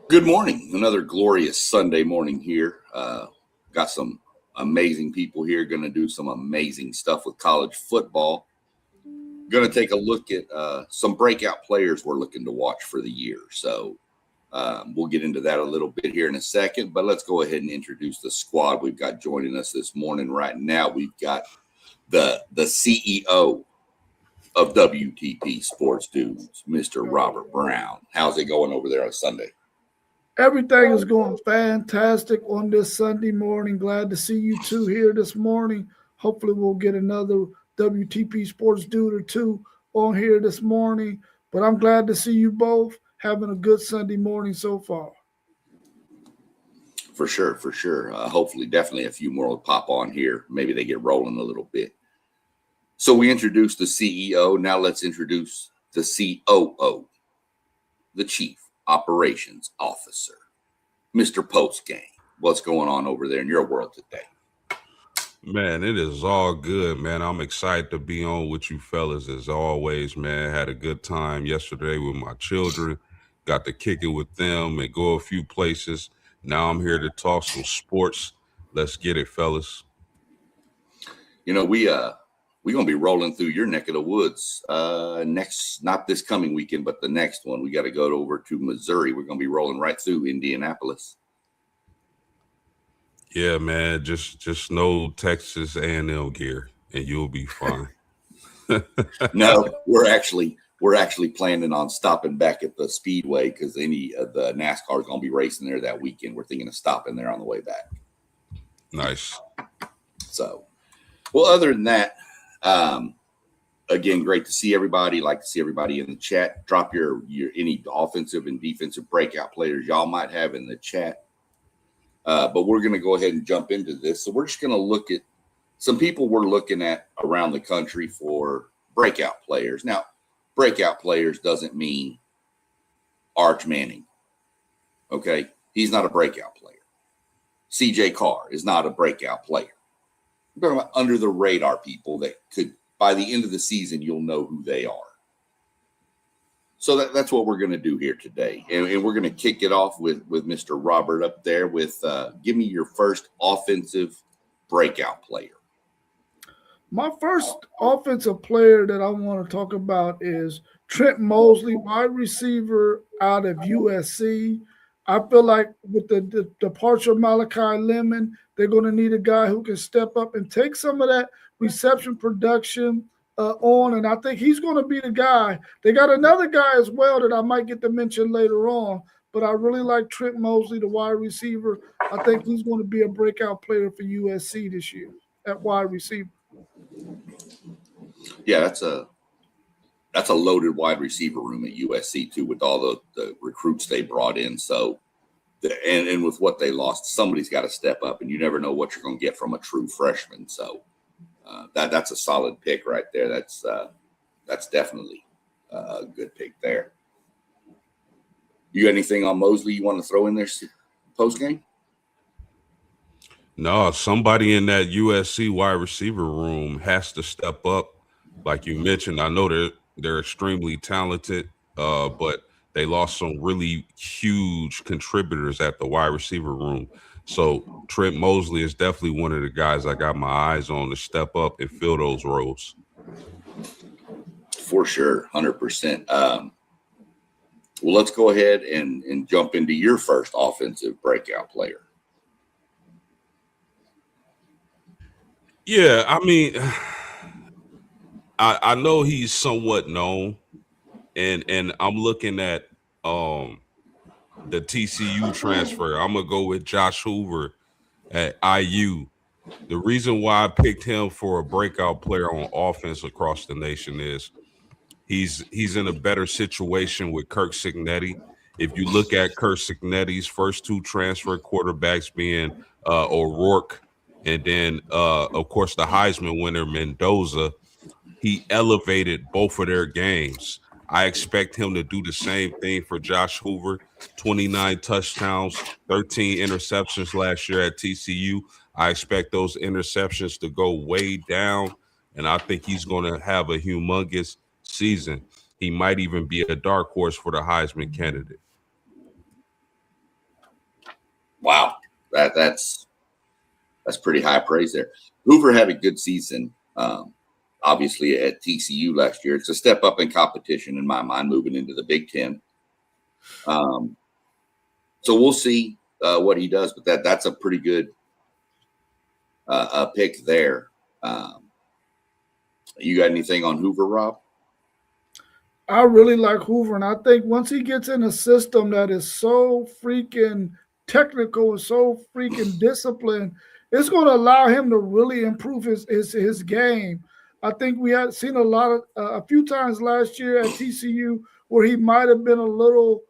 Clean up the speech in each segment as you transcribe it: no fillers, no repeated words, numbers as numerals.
Good morning. Another glorious Sunday morning here. Got some amazing people here going to do some amazing stuff with college football. Going to take a look at some breakout players we're looking to watch for the year. So we'll get into that a little bit here in a second, but let's go ahead and introduce the squad we've got joining us this morning. Right now, we've got the CEO of WTP Sports Dudes, Mr. Robert Brown. How's it going over there on Sunday? Everything is going fantastic on this Sunday morning. Glad to see you two here this morning. Hopefully, we'll get another WTP Sports dude or two on here this morning. But I'm glad to see you both having a good Sunday morning so far. For sure. Hopefully, definitely a few more will pop on here. Maybe they get rolling a little bit. So we introduced the CEO. Now let's introduce the COO, the Chief Operations Officer, Mr. Postgame. What's going on over there in your world today? Man, it is all good, man. I'm excited to be on with you fellas as always, man. Had a good time yesterday with my children. Got to kick it with them and go a few places. Now I'm here to talk some sports. Let's get it, fellas. You know, we're going to be rolling through your neck of the woods next, not this coming weekend, but the next one. We got to go over to Missouri. We're going to be rolling right through Indianapolis. Yeah, man, just know Texas A&M gear and you'll be fine. No, we're actually planning on stopping back at the Speedway because any of the NASCAR is going to be racing there that weekend. We're thinking of stopping there on the way back. Nice. So, well, other than that, again, great to see everybody. Like to see everybody in the chat. Drop your any offensive and defensive breakout players y'all might have in the chat. But we're going to go ahead and jump into this. So we're just going to look at some people we're looking at around the country for breakout players. Now, breakout players doesn't mean Arch Manning. Okay, he's not a breakout player. CJ Carr is not a breakout player. We're talking about under the radar people that could, by the end of the season, you'll know who they are. So that's what we're going to do here today. And we're going to kick it off with Mr. Robert up there with give me your first offensive breakout player. My first offensive player that I want to talk about is Trent Mosley, wide receiver out of USC. I feel like with the departure of Malachi Lemon, they're going to need a guy who can step up and take some of that reception production on, and I think he's going to be the guy. They got another guy as well that I might get to mention later on, but I really like Trent Mosley, the wide receiver. I think he's going to be a breakout player for USC this year at wide receiver. Yeah, that's a loaded wide receiver room at USC too, with all the recruits they brought in. So, and with what they lost, somebody's got to step up, and you never know what you're going to get from a true freshman. So. That's a solid pick right there. That's definitely a good pick there. You got anything on Mosley you want to throw in there post game? No, somebody in that USC wide receiver room has to step up. Like you mentioned, I know they're extremely talented, but they lost some really huge contributors at the wide receiver room. So Trent Mosley is definitely one of the guys I got my eyes on to step up and fill those roles. For sure, 100%. Well, let's go ahead and jump into your first offensive breakout player. Yeah, I mean, I know he's somewhat known, and I'm looking at the TCU transfer. I'm gonna go with Josh Hoover at IU. The reason why I picked him for a breakout player on offense across the nation is he's in a better situation with Kirk Cignetti. If you look at Kirk Cignetti's first two transfer quarterbacks being O'Rourke and then of course the Heisman winner Mendoza, he elevated both of their games. I expect him to do the same thing for Josh Hoover. 29 touchdowns, 13 interceptions last year at TCU. I expect those interceptions to go way down, and I think he's going to have a humongous season. He might even be a dark horse for the Heisman candidate. Wow, that's pretty high praise there. Hoover had a good season, obviously at TCU last year. It's a step up in competition in my mind, moving into the Big Ten. So we'll see what he does, but that's a pretty good pick there. You got anything on Hoover, Rob? I really like Hoover, and I think once he gets in a system that is so freaking technical and so freaking disciplined, it's going to allow him to really improve his game. I think we had seen a few times last year at TCU where he might have been a little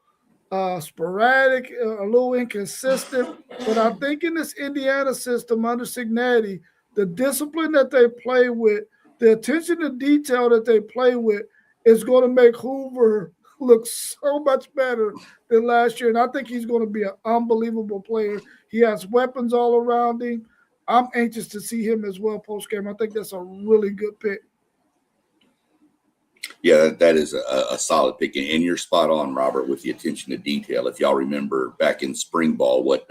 sporadic, a little inconsistent. But I think in this Indiana system under Cignetti, the discipline that they play with, the attention to detail that they play with, is going to make Hoover look so much better than last year. And I think he's going to be an unbelievable player. He has weapons all around him. I'm anxious to see him as well post game. I think that's a really good pick. Yeah, that is a solid pick. And you're spot on, Robert, with the attention to detail. If y'all remember back in spring ball, what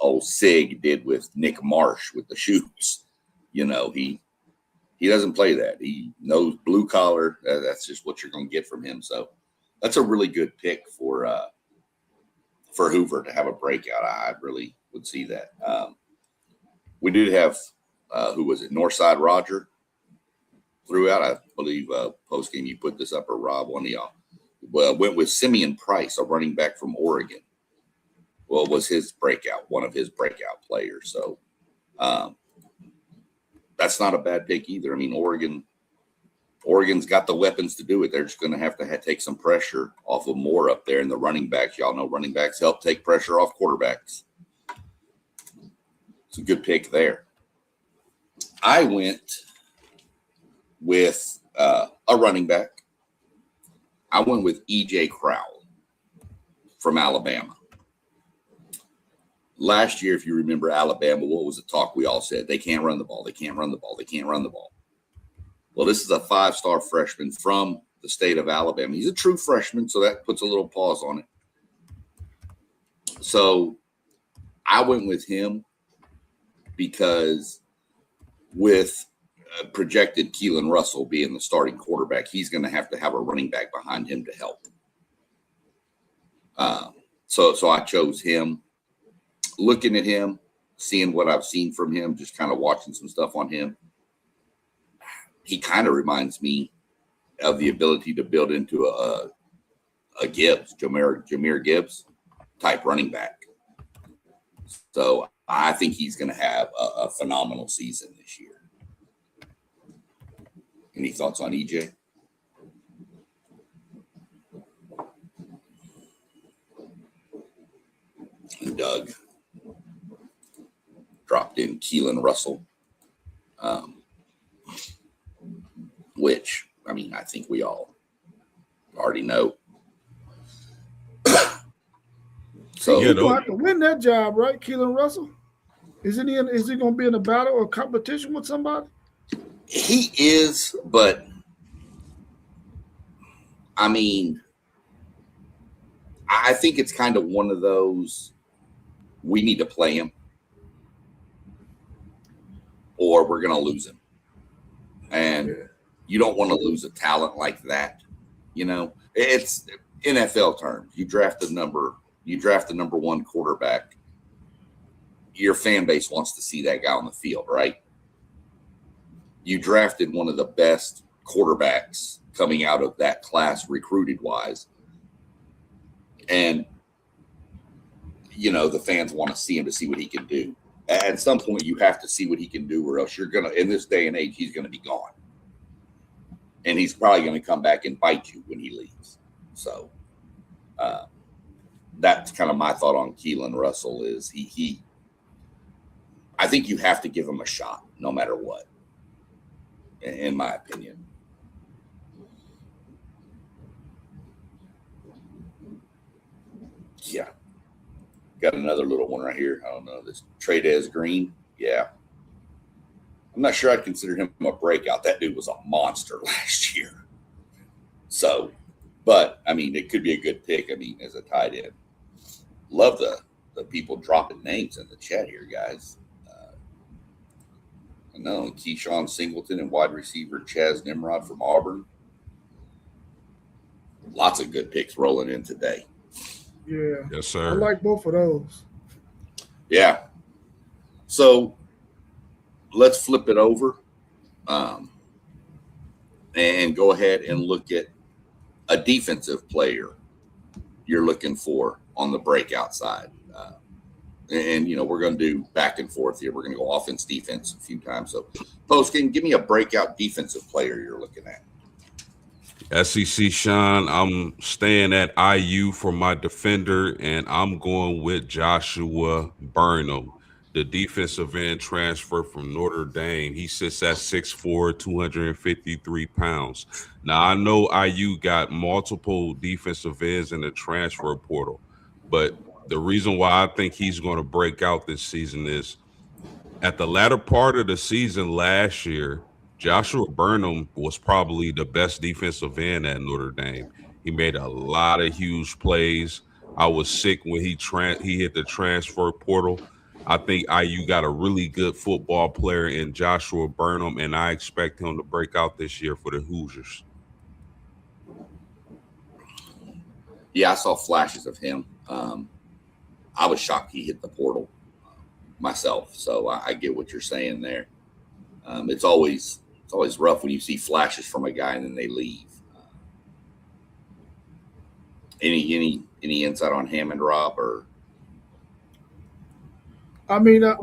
old Sig did with Nick Marsh with the shoots, he doesn't play that. He knows blue collar. That's just what you're going to get from him. So that's a really good pick for Hoover to have a breakout. I really would see that. We did have, who was it? Northside Roger throughout. I believe post game you put this up, or Rob, one of y'all. Well, went with Simeon Price, a running back from Oregon. Well, it was his breakout, one of his breakout players. So that's not a bad pick either. I mean, Oregon's got the weapons to do it. They're just going to have take some pressure off of Moore up there. And the running backs, y'all know running backs help take pressure off quarterbacks. It's a good pick there. I went with a running back. I went with E.J. Crowell from Alabama. Last year, if you remember Alabama, what was the talk we all said? They can't run the ball. They can't run the ball. They can't run the ball. Well, this is a 5-star freshman from the state of Alabama. He's a true freshman, so that puts a little pause on it. So I went with him because with projected Keelan Russell being the starting quarterback, he's going to have a running back behind him to help. So I chose him. Looking at him, seeing what I've seen from him, just kind of watching some stuff on him, he kind of reminds me of the ability to build into a Gibbs, Jahmyr Gibbs type running back. So I think he's going to have a phenomenal season this year. Any thoughts on EJ? And Doug dropped in Keelan Russell, which, I mean, I think we all already know. So he's going to have to win that job, right, Keelan Russell? Is he going to be in a battle or competition with somebody? He is, but I mean, I think it's kind of one of those, we need to play him or we're going to lose him. And you don't want to lose a talent like that. It's NFL terms. You draft the number one quarterback. Your fan base wants to see that guy on the field, right? You drafted one of the best quarterbacks coming out of that class recruited wise. And, the fans want to see him to see what he can do. At some point, you have to see what he can do, or else you're going to, in this day and age, he's going to be gone. And he's probably going to come back and bite you when he leaves. So that's kind of my thought on Keelan Russell is I think you have to give him a shot no matter what, in my opinion. Yeah. Got another little one right here. I don't know. This Tradez Green. Yeah. I'm not sure I'd consider him a breakout. That dude was a monster last year. So, but, I mean, it could be a good pick, as a tight end. Love the the people dropping names in the chat here, guys. I know Keyshawn Singleton and wide receiver Chaz Nimrod from Auburn. Lots of good picks rolling in today. Yeah. Yes, sir. I like both of those. Yeah. So let's flip it over and go ahead and look at a defensive player you're looking for on the breakout side. And, we're going to do back and forth here. We're going to go offense, defense a few times. So, Post, can you give me a breakout defensive player you're looking at? SEC Sean, I'm staying at IU for my defender, and I'm going with Joshua Burnham, the defensive end transfer from Notre Dame. He sits at 6'4", 253 pounds. Now, I know IU got multiple defensive ends in the transfer portal, but the reason why I think he's going to break out this season is at the latter part of the season last year, Joshua Burnham was probably the best defensive end at Notre Dame. He made a lot of huge plays. I was sick when he hit the transfer portal. I think IU got a really good football player in Joshua Burnham, and I expect him to break out this year for the Hoosiers. Yeah, I saw flashes of him. I was shocked he hit the portal myself, so I get what you're saying there. It's always rough when you see flashes from a guy and then they leave. Any insight on Hammond, Rob? Or I mean, I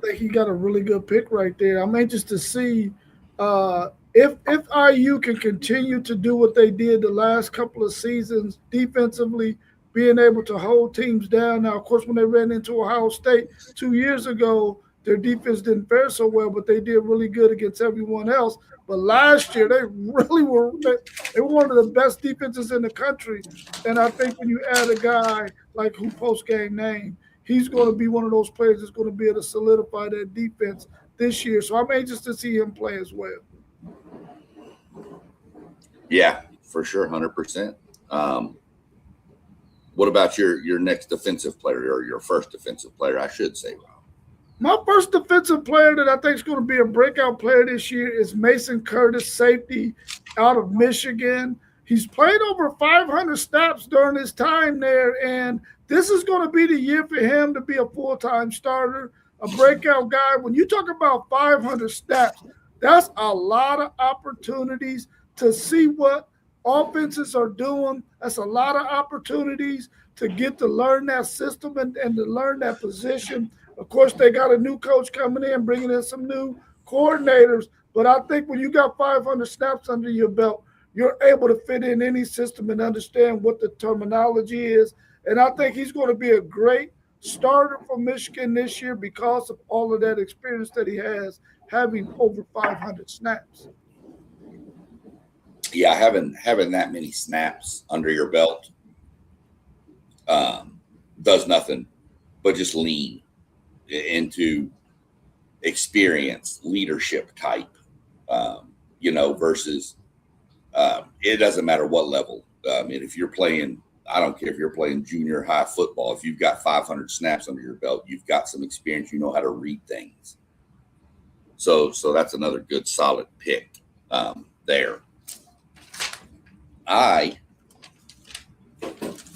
think he got a really good pick right there. I'm anxious to see if IU can continue to do what they did the last couple of seasons defensively, being able to hold teams down. Now, of course, when they ran into Ohio State 2 years ago, their defense didn't fare so well, but they did really good against everyone else. But last year, they really were – they were one of the best defenses in the country. And I think when you add a guy like who post-game name, he's going to be one of those players that's going to be able to solidify that defense this year. So I'm anxious to see him play as well. Yeah, for sure, 100%. What about your next defensive player, or your first defensive player, I should say, Rob? My first defensive player that I think is going to be a breakout player this year is Mason Curtis, safety out of Michigan. He's played over 500 snaps during his time there, and this is going to be the year for him to be a full-time starter, a breakout guy. When you talk about 500 snaps, that's a lot of opportunities to see what offenses are doing. That's a lot of opportunities to get to learn that system and to learn that position. Of course, they got a new coach coming in, bringing in some new coordinators. But I think when you got 500 snaps under your belt, you're able to fit in any system and understand what the terminology is. And I think he's going to be a great starter for Michigan this year because of all of that experience that he has, having over 500 snaps. Yeah, having that many snaps under your belt does nothing but just lean into experience, leadership type, versus it doesn't matter what level. If you're playing, I don't care if you're playing junior high football, if you've got 500 snaps under your belt, you've got some experience, you know how to read things. So that's another good solid pick there. I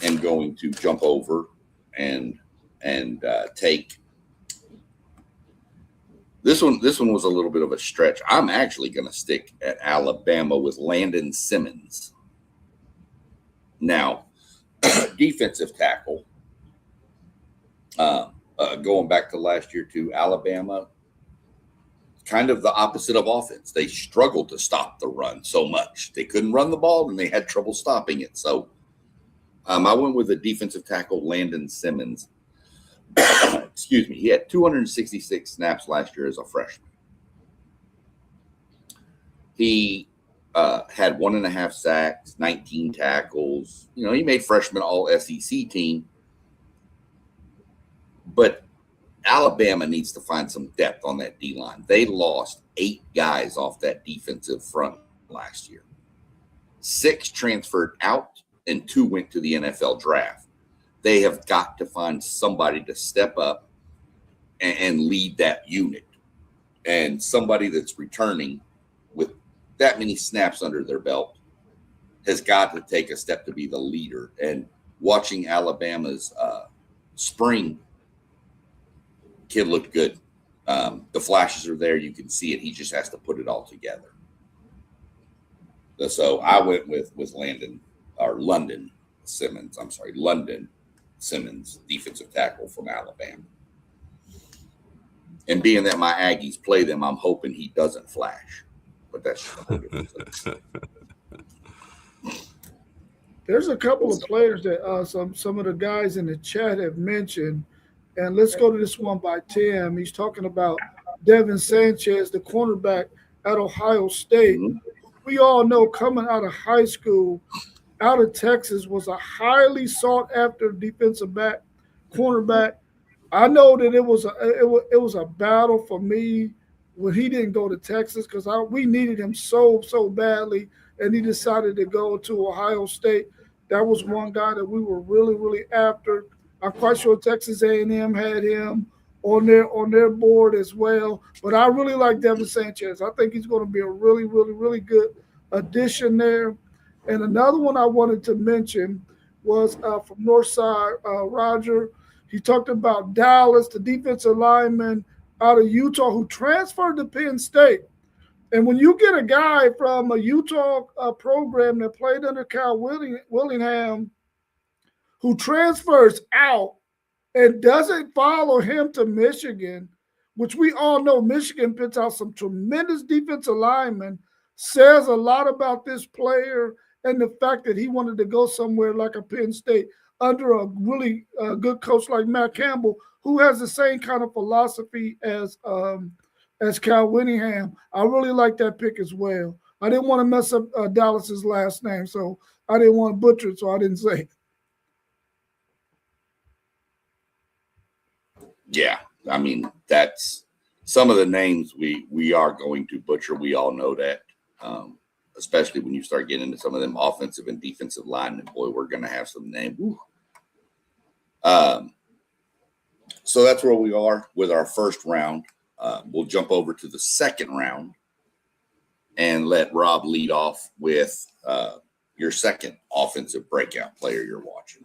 am going to jump over and take this one. This one was a little bit of a stretch. I'm actually going to stick at Alabama with Landon Simmons. Now, defensive tackle, going back to last year to Alabama, kind of the opposite of offense. They struggled to stop the run so much. They couldn't run the ball, and they had trouble stopping it. So I went with the defensive tackle, Landon Simmons. Excuse me. He had 266 snaps last year as a freshman. He had 1.5 sacks, 19 tackles. He made freshman all-SEC team. But Alabama needs to find some depth on that D-line. They lost 8 guys off that defensive front last year. 6 transferred out and 2 went to the NFL draft. they have got to find somebody to step up and lead that unit, and somebody that's returning with that many snaps under their belt has got to take a step to be the leader. And watching Alabama's spring, kid looked good. The flashes are there. You can see it. He just has to put it all together. So I went with London Simmons. I'm sorry, London Simmons, defensive tackle from Alabama. And being that my Aggies play them, I'm hoping he doesn't flash. But that's just a whole different thing. There's a couple of players that some of the guys in the chat have mentioned, and let's go to this one by Tim. He's talking about Devin Sanchez, the cornerback at Ohio State. Mhm. We all know coming out of high school, out of Texas, was a highly sought after defensive back, cornerback. I know that it was a battle for me when he didn't go to Texas because we needed him so badly, and he decided to go to Ohio State. That was one guy that we were really after. I'm quite sure Texas A&M had him on their board as well. But I really like Devin Sanchez. I think he's going to be a really good addition there. And another one I wanted to mention was from Northside, Roger. He talked about Dallas, the defensive lineman out of Utah who transferred to Penn State. And when you get a guy from a Utah program that played under Cal Willingham who transfers out and doesn't follow him to Michigan, which we all know Michigan puts out some tremendous defensive linemen, says a lot about this player and the fact that he wanted to go somewhere like a Penn State under a really good coach like Matt Campbell, who has the same kind of philosophy as Cal Willingham. I really like that pick as well. I didn't want to mess up Dallas's last name, so I didn't want to butcher it, so I didn't say it. Yeah, I mean, that's some of the names we are going to butcher. We all know that, especially when you start getting into some of them offensive and defensive linemen. Boy, we're going to have some names. So that's where we are with our first round. We'll jump over to the second round and let Rob lead off with your second offensive breakout player you're watching.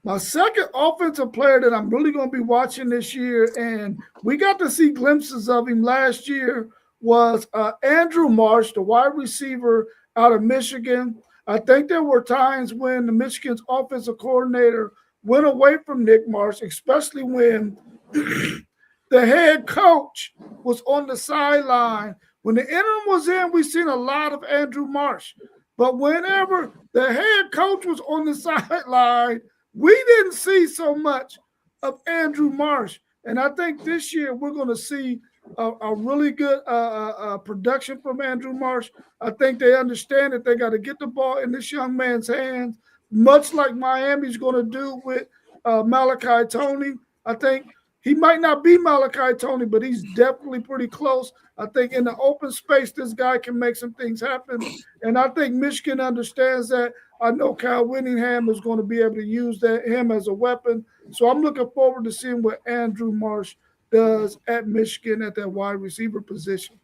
My second offensive player that I'm really going to be watching this year, and we got to see glimpses of him last year, was Andrew Marsh, the wide receiver out of Michigan. I think there were times when the Michigan's offensive coordinator went away from Nick Marsh, especially when the head coach was on the sideline. When the interim was in, we seen a lot of Andrew Marsh. But whenever the head coach was on the sideline, we didn't see so much of Andrew Marsh. And I think this year we're going to see a really good production from Andrew Marsh. I think they understand that they got to get the ball in this young man's hands, much like Miami's going to do with Malachi Toney. I think he might not be Malachi Toney, but he's definitely pretty close. I think in the open space, this guy can make some things happen. And I think Michigan understands that. I know Kyle Whittingham is going to be able to use him as a weapon. So I'm looking forward to seeing what Andrew Marsh does at Michigan at that wide receiver position.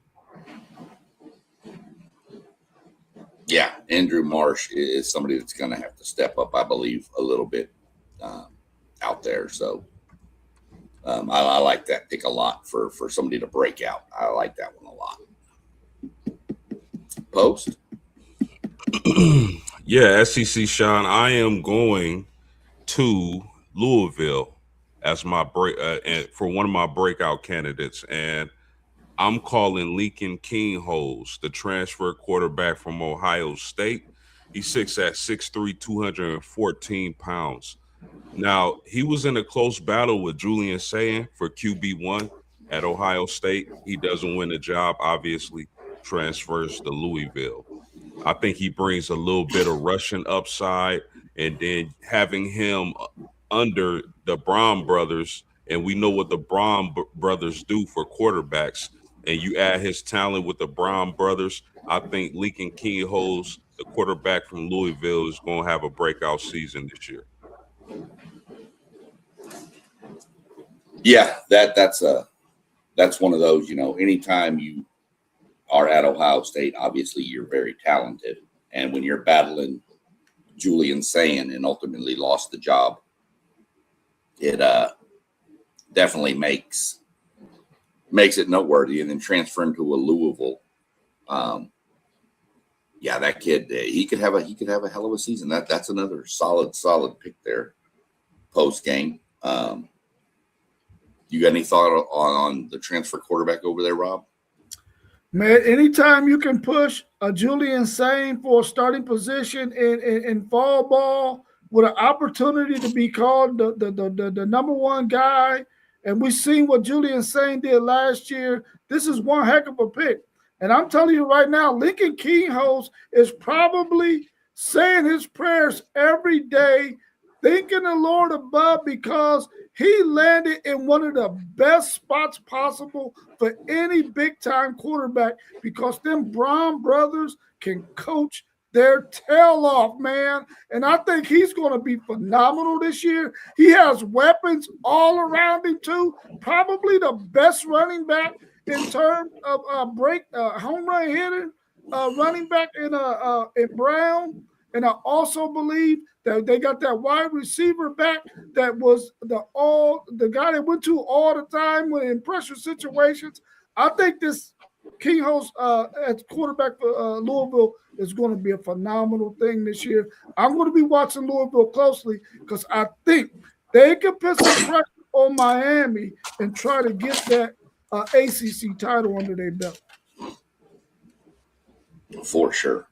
Yeah, Andrew Marsh is somebody that's going to have to step up, I believe, a little bit out there. So I like that pick a lot for somebody to break out. I like that one a lot. Post? Yeah, SEC Sean, I am going to Louisville as my for one of my breakout candidates, and I'm calling Lincoln Kingholz, the transfer quarterback from Ohio State. He's 6'3", 214 pounds. Now, he was in a close battle with Julian Sayin for QB1 at Ohio State. He doesn't win the job, obviously, transfers to Louisville. I think he brings a little bit of rushing upside, and then having him under the Braun brothers, and we know what the Braun brothers do for quarterbacks, and you add his talent with the Braun brothers, I think Lincoln Kingholz, the quarterback from Louisville, is going to have a breakout season this year. Yeah, that's one of those, anytime you are at Ohio State, obviously you're very talented. And when you're battling Julian Sayin and ultimately lost the job, it definitely makes it noteworthy. And then transferring to a Louisville, that kid, he could have a hell of a season. That's another solid pick there post game. You got any thought on the transfer quarterback over there, Rob? Man, anytime you can push a Julian Sayin for a starting position in fall ball with an opportunity to be called the number one guy, and we've seen what Julian Sayin did last year, this is one heck of a pick. And I'm telling you right now, Lincoln Kingholz is probably saying his prayers every day, thanking the Lord above, because he landed in one of the best spots possible for any big-time quarterback, because them Brown brothers can coach their tail off, man. And I think he's going to be phenomenal this year. He has weapons all around him, too. Probably the best running back in terms of home run hitting running back in Brown. And I also believe that they got that wide receiver back that was the guy that went to all the time when in pressure situations. I think this Kingholz as quarterback for Louisville is going to be a phenomenal thing this year. I'm going to be watching Louisville closely because I think they can put some pressure on Miami and try to get that ACC title under their belt. For sure.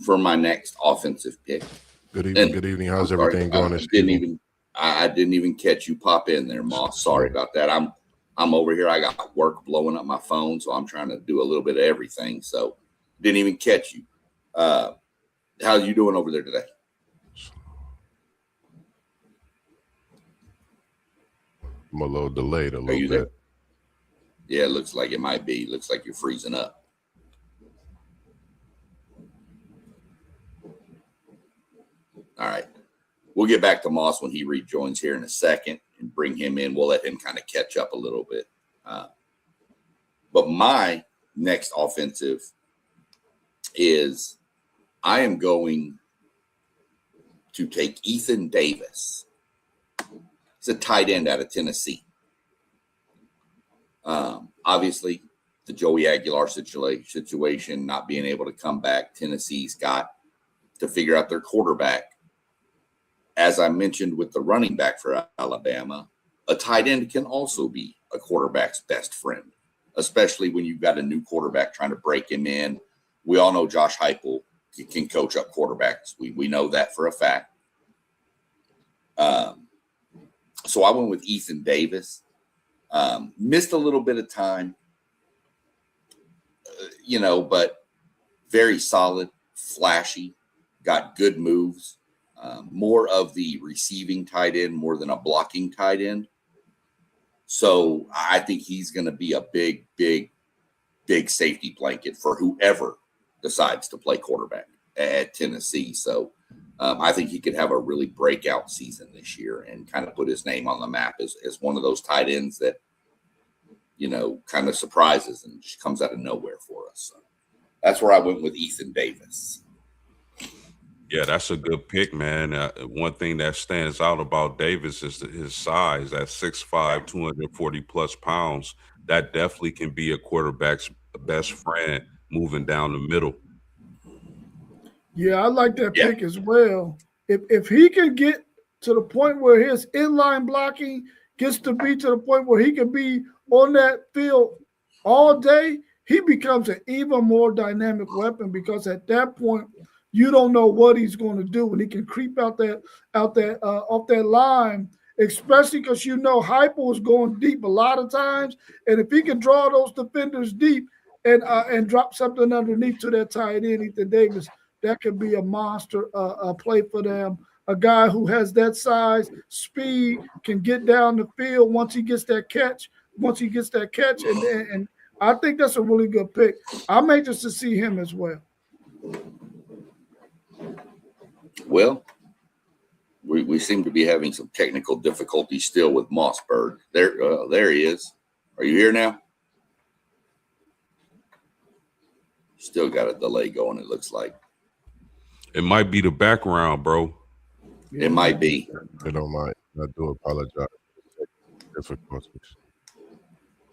For my next offensive pick. Good evening. How's everything going? I didn't even catch you pop in there, Moss. Sorry about that. I'm over here. I got work blowing up my phone, so I'm trying to do a little bit of everything. So didn't even catch you. How you doing over there today? I'm a little delayed a Are little you bit. there? Yeah, it looks like it might be. Looks like you're freezing up. All right. We'll get back to Moss when he rejoins here in a second and bring him in. We'll let him kind of catch up a little bit. But my next offensive is I am going to take Ethan Davis. He's a tight end out of Tennessee. Obviously, the Joey Aguilar situation, not being able to come back, Tennessee's got to figure out their quarterback. As I mentioned with the running back for Alabama, a tight end can also be a quarterback's best friend, especially when you've got a new quarterback trying to break him in. We all know Josh Heupel can coach up quarterbacks. We know that for a fact. So I went with Ethan Davis. Missed a little bit of time, but very solid, flashy, got good moves. More of the receiving tight end more than a blocking tight end. So I think he's going to be a big safety blanket for whoever decides to play quarterback at Tennessee. So I think he could have a really breakout season this year and kind of put his name on the map as one of those tight ends that, kind of surprises and just comes out of nowhere for us. So that's where I went with Ethan Davis. Yeah, that's a good pick, man. One thing that stands out about Davis is his size at 6'5", 240 plus pounds. That definitely can be a quarterback's best friend moving down the middle. Yeah, I like that pick as well. If he can get to the point where his inline blocking gets to be to the point where he can be on that field all day, he becomes an even more dynamic weapon, because at that point, you don't know what he's going to do, and he can creep off that line, especially because Heupel is going deep a lot of times, and if he can draw those defenders deep and drop something underneath to that tight end, Ethan Davis, that could be a monster play for them. A guy who has that size, speed, can get down the field once he gets that catch. And I think that's a really good pick. I'm anxious to see him as well. Well, we seem to be having some technical difficulties still with Mossberg. There he is. Are you here now? Still got a delay going, it looks like. It might be the background, bro. It might be. I don't mind. I do apologize. Difficulties.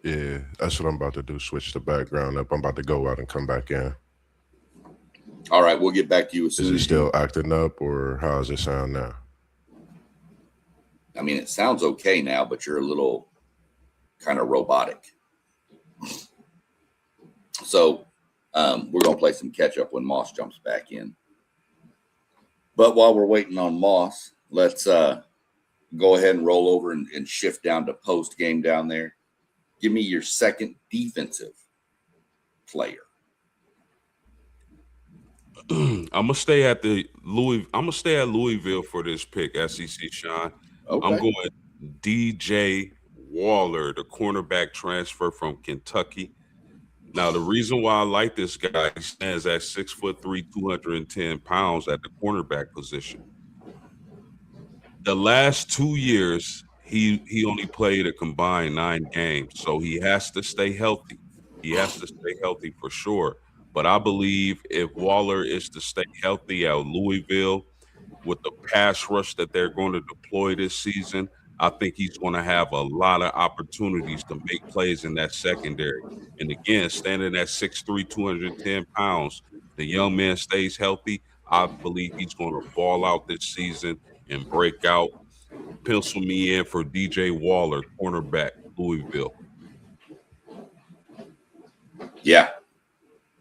Yeah, that's what I'm about to do. Switch the background up. I'm about to go out and come back in. All right, we'll get back to you as soon Is it as still acting up, or how does it sound now? I mean, it sounds okay now, but you're a little kind of robotic. So we're going to play some catch up when Moss jumps back in. But while we're waiting on Moss, let's go ahead and roll over and shift down to post game down there. Give me your second defensive player. I'm gonna stay at Louisville for this pick, SEC Sean. Okay. I'm going DJ Waller, the cornerback transfer from Kentucky. Now, the reason why I like this guy, he stands at 6'3", 210 pounds at the cornerback position. The last 2 years, he only played a combined 9 games, so he has to stay healthy. He has to stay healthy for sure. But I believe if Waller is to stay healthy at Louisville with the pass rush that they're going to deploy this season, I think he's going to have a lot of opportunities to make plays in that secondary. And again, standing at 6'3", 210 pounds, the young man stays healthy. I believe he's going to ball out this season and break out. Pencil me in for DJ Waller, cornerback, Louisville. Yeah,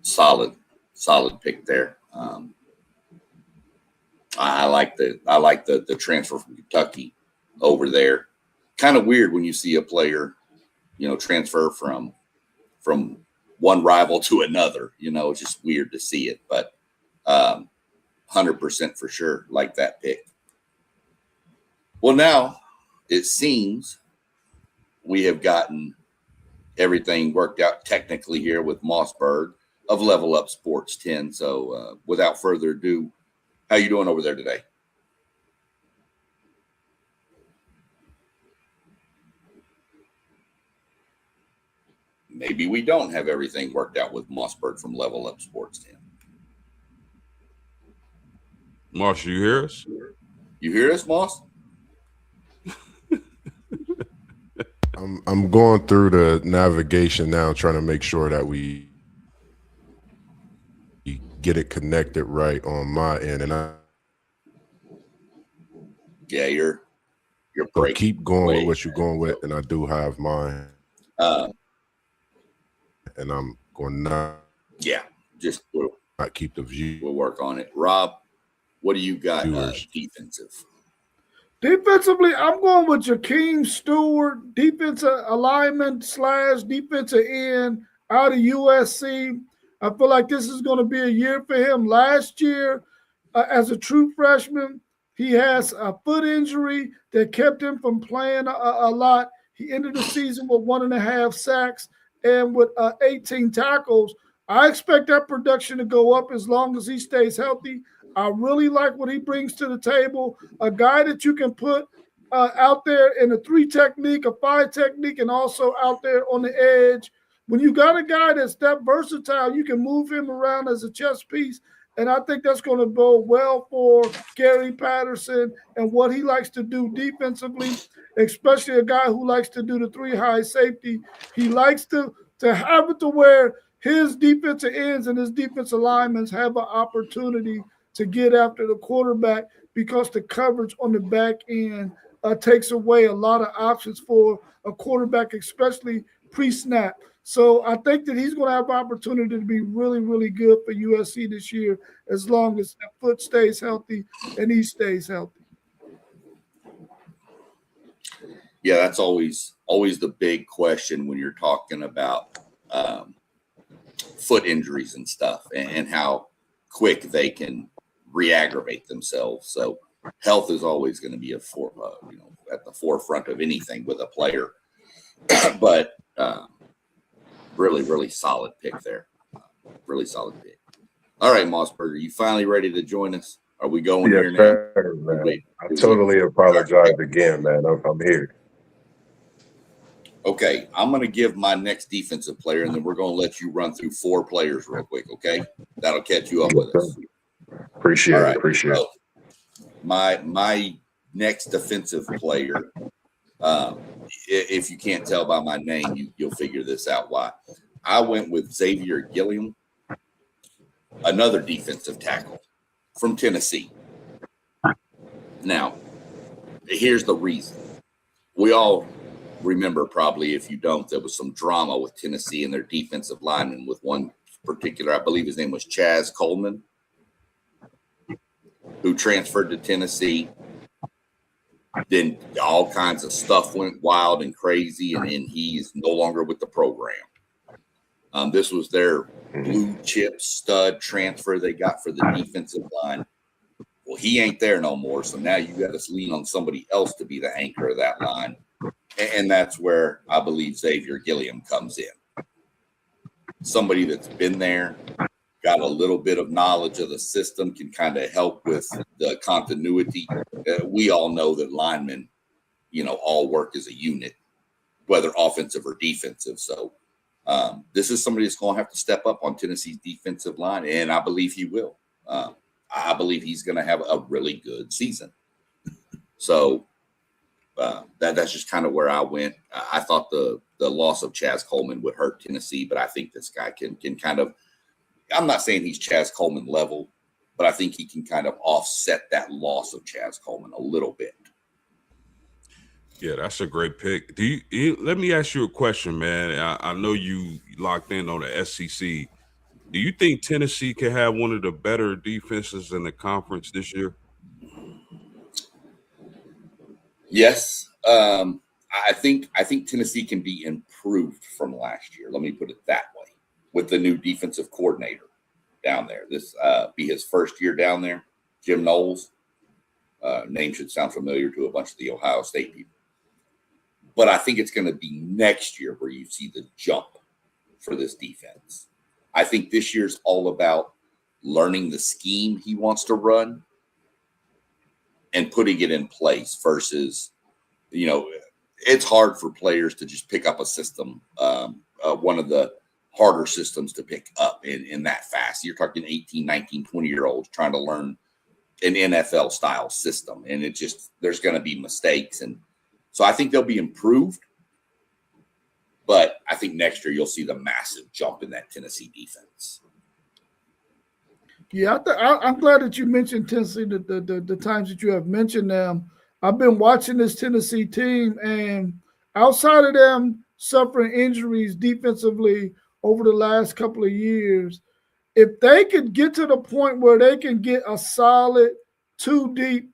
solid pick there. I like the transfer from Kentucky over there. Kind of weird when you see a player, transfer from one rival to another. It's just weird to see it, but 100% for sure like that pick. Well, now it seems we have gotten everything worked out technically here with Mossberg of Level Up Sports 10. So without further ado, how you doing over there today? Maybe we don't have everything worked out with Mossberg from Level Up Sports 10. Moss, you hear us? You hear us, Moss? I'm going through the navigation now, trying to make sure that we get it connected right on my end, and you're breaking. Keep going with what you're going with, and I do have mine, and I'm going not. Yeah, just not keep the view. We'll work on it. Rob, what do you got? Defensive. Defensively, I'm going with Jakeem Stewart, defensive alignment / defensive end out of USC. I feel like this is going to be a year for him. Last year, as a true freshman, he has a foot injury that kept him from playing a lot. He ended the season with 1.5 sacks and with 18 tackles. I expect that production to go up as long as he stays healthy. I really like what he brings to the table. A guy that you can put out there in a 3 technique, a 5 technique, and also out there on the edge. When you got a guy that's that versatile, you can move him around as a chess piece. And I think that's going to bode well for Gary Patterson and what he likes to do defensively, especially a guy who likes to do the 3 high safety. He likes to have it to where his defensive ends and his defensive linemen have an opportunity to get after the quarterback because the coverage on the back end takes away a lot of options for a quarterback, especially pre-snap. So I think that he's going to have opportunity to be really, really good for USC this year as long as that foot stays healthy and he stays healthy. Yeah, that's always the big question when you're talking about foot injuries and stuff and how quick they can re-aggravate themselves. So health is always going to be at the forefront of anything with a player. But really, really solid pick there. Really solid pick. All right, Mossberger, you finally ready to join us? Are we going Yes, here now? sir, man. I totally apologize again, man. I'm here. Okay, I'm going to give my next defensive player, and then we're going to let you run through 4 players real quick, okay? That'll catch you up with us. Appreciate All it. right. Appreciate So my next defensive player, if you can't tell by my name, you'll figure this out why. I went with Xavier Gilliam, another defensive tackle from Tennessee. Now, here's the reason. We all remember, probably if you don't, there was some drama with Tennessee and their defensive lineman with one particular, I believe his name was Chaz Coleman, who transferred to Tennessee. Then all kinds of stuff went wild and crazy, and he's no longer with the program. This was their blue chip stud transfer they got for the defensive line. Well, he ain't there no more, so now you got to lean on somebody else to be the anchor of that line. And that's where I believe Xavier Gilliam comes in. Somebody that's been there, got a little bit of knowledge of the system, can kind of help with the continuity. We all know that linemen, all work as a unit, whether offensive or defensive. So this is somebody that's going to have to step up on Tennessee's defensive line, and I believe he will. I believe he's going to have a really good season. So that's just kind of where I went. I thought the loss of Chaz Coleman would hurt Tennessee, but I think this guy can kind of, I'm not saying he's Chaz Coleman level, but I think he can kind of offset that loss of Chaz Coleman a little bit. Yeah, that's a great pick. Let me ask you a question, man. I know you locked in on the SEC. Do you think Tennessee can have one of the better defenses in the conference this year? Yes. I think Tennessee can be improved from last year. Let me put it that way. With the new defensive coordinator down there. This be his first year down there, Jim Knowles. Name should sound familiar to a bunch of the Ohio State people. But I think it's going to be next year where you see the jump for this defense. I think this year's all about learning the scheme he wants to run and putting it in place versus, it's hard for players to just pick up a system. One of the harder systems to pick up in that fast. You're talking 18, 19, 20-year-olds trying to learn an NFL style system. And there's going to be mistakes. And so I think they'll be improved. But I think next year you'll see the massive jump in that Tennessee defense. Yeah, I'm glad that you mentioned Tennessee the times that you have mentioned them. I've been watching this Tennessee team, and outside of them suffering injuries defensively over the last couple of years, if they could get to the point where they can get a solid 2 deep,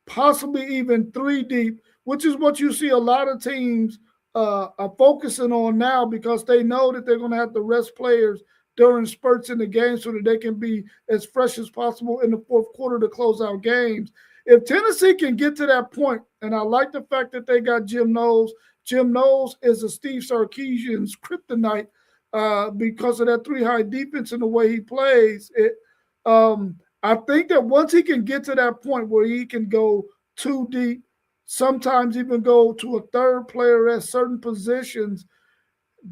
possibly even 3 deep, which is what you see a lot of teams are focusing on now because they know that they're going to have to rest players during spurts in the game so that they can be as fresh as possible in the fourth quarter to close out games. If Tennessee can get to that point, and I like the fact that they got Jim Knowles. Jim Knowles is a Steve Sarkisian's kryptonite because of that 3-high defense and the way he plays. I think that once he can get to that point where he can go 2 deep, sometimes even go to a third player at certain positions,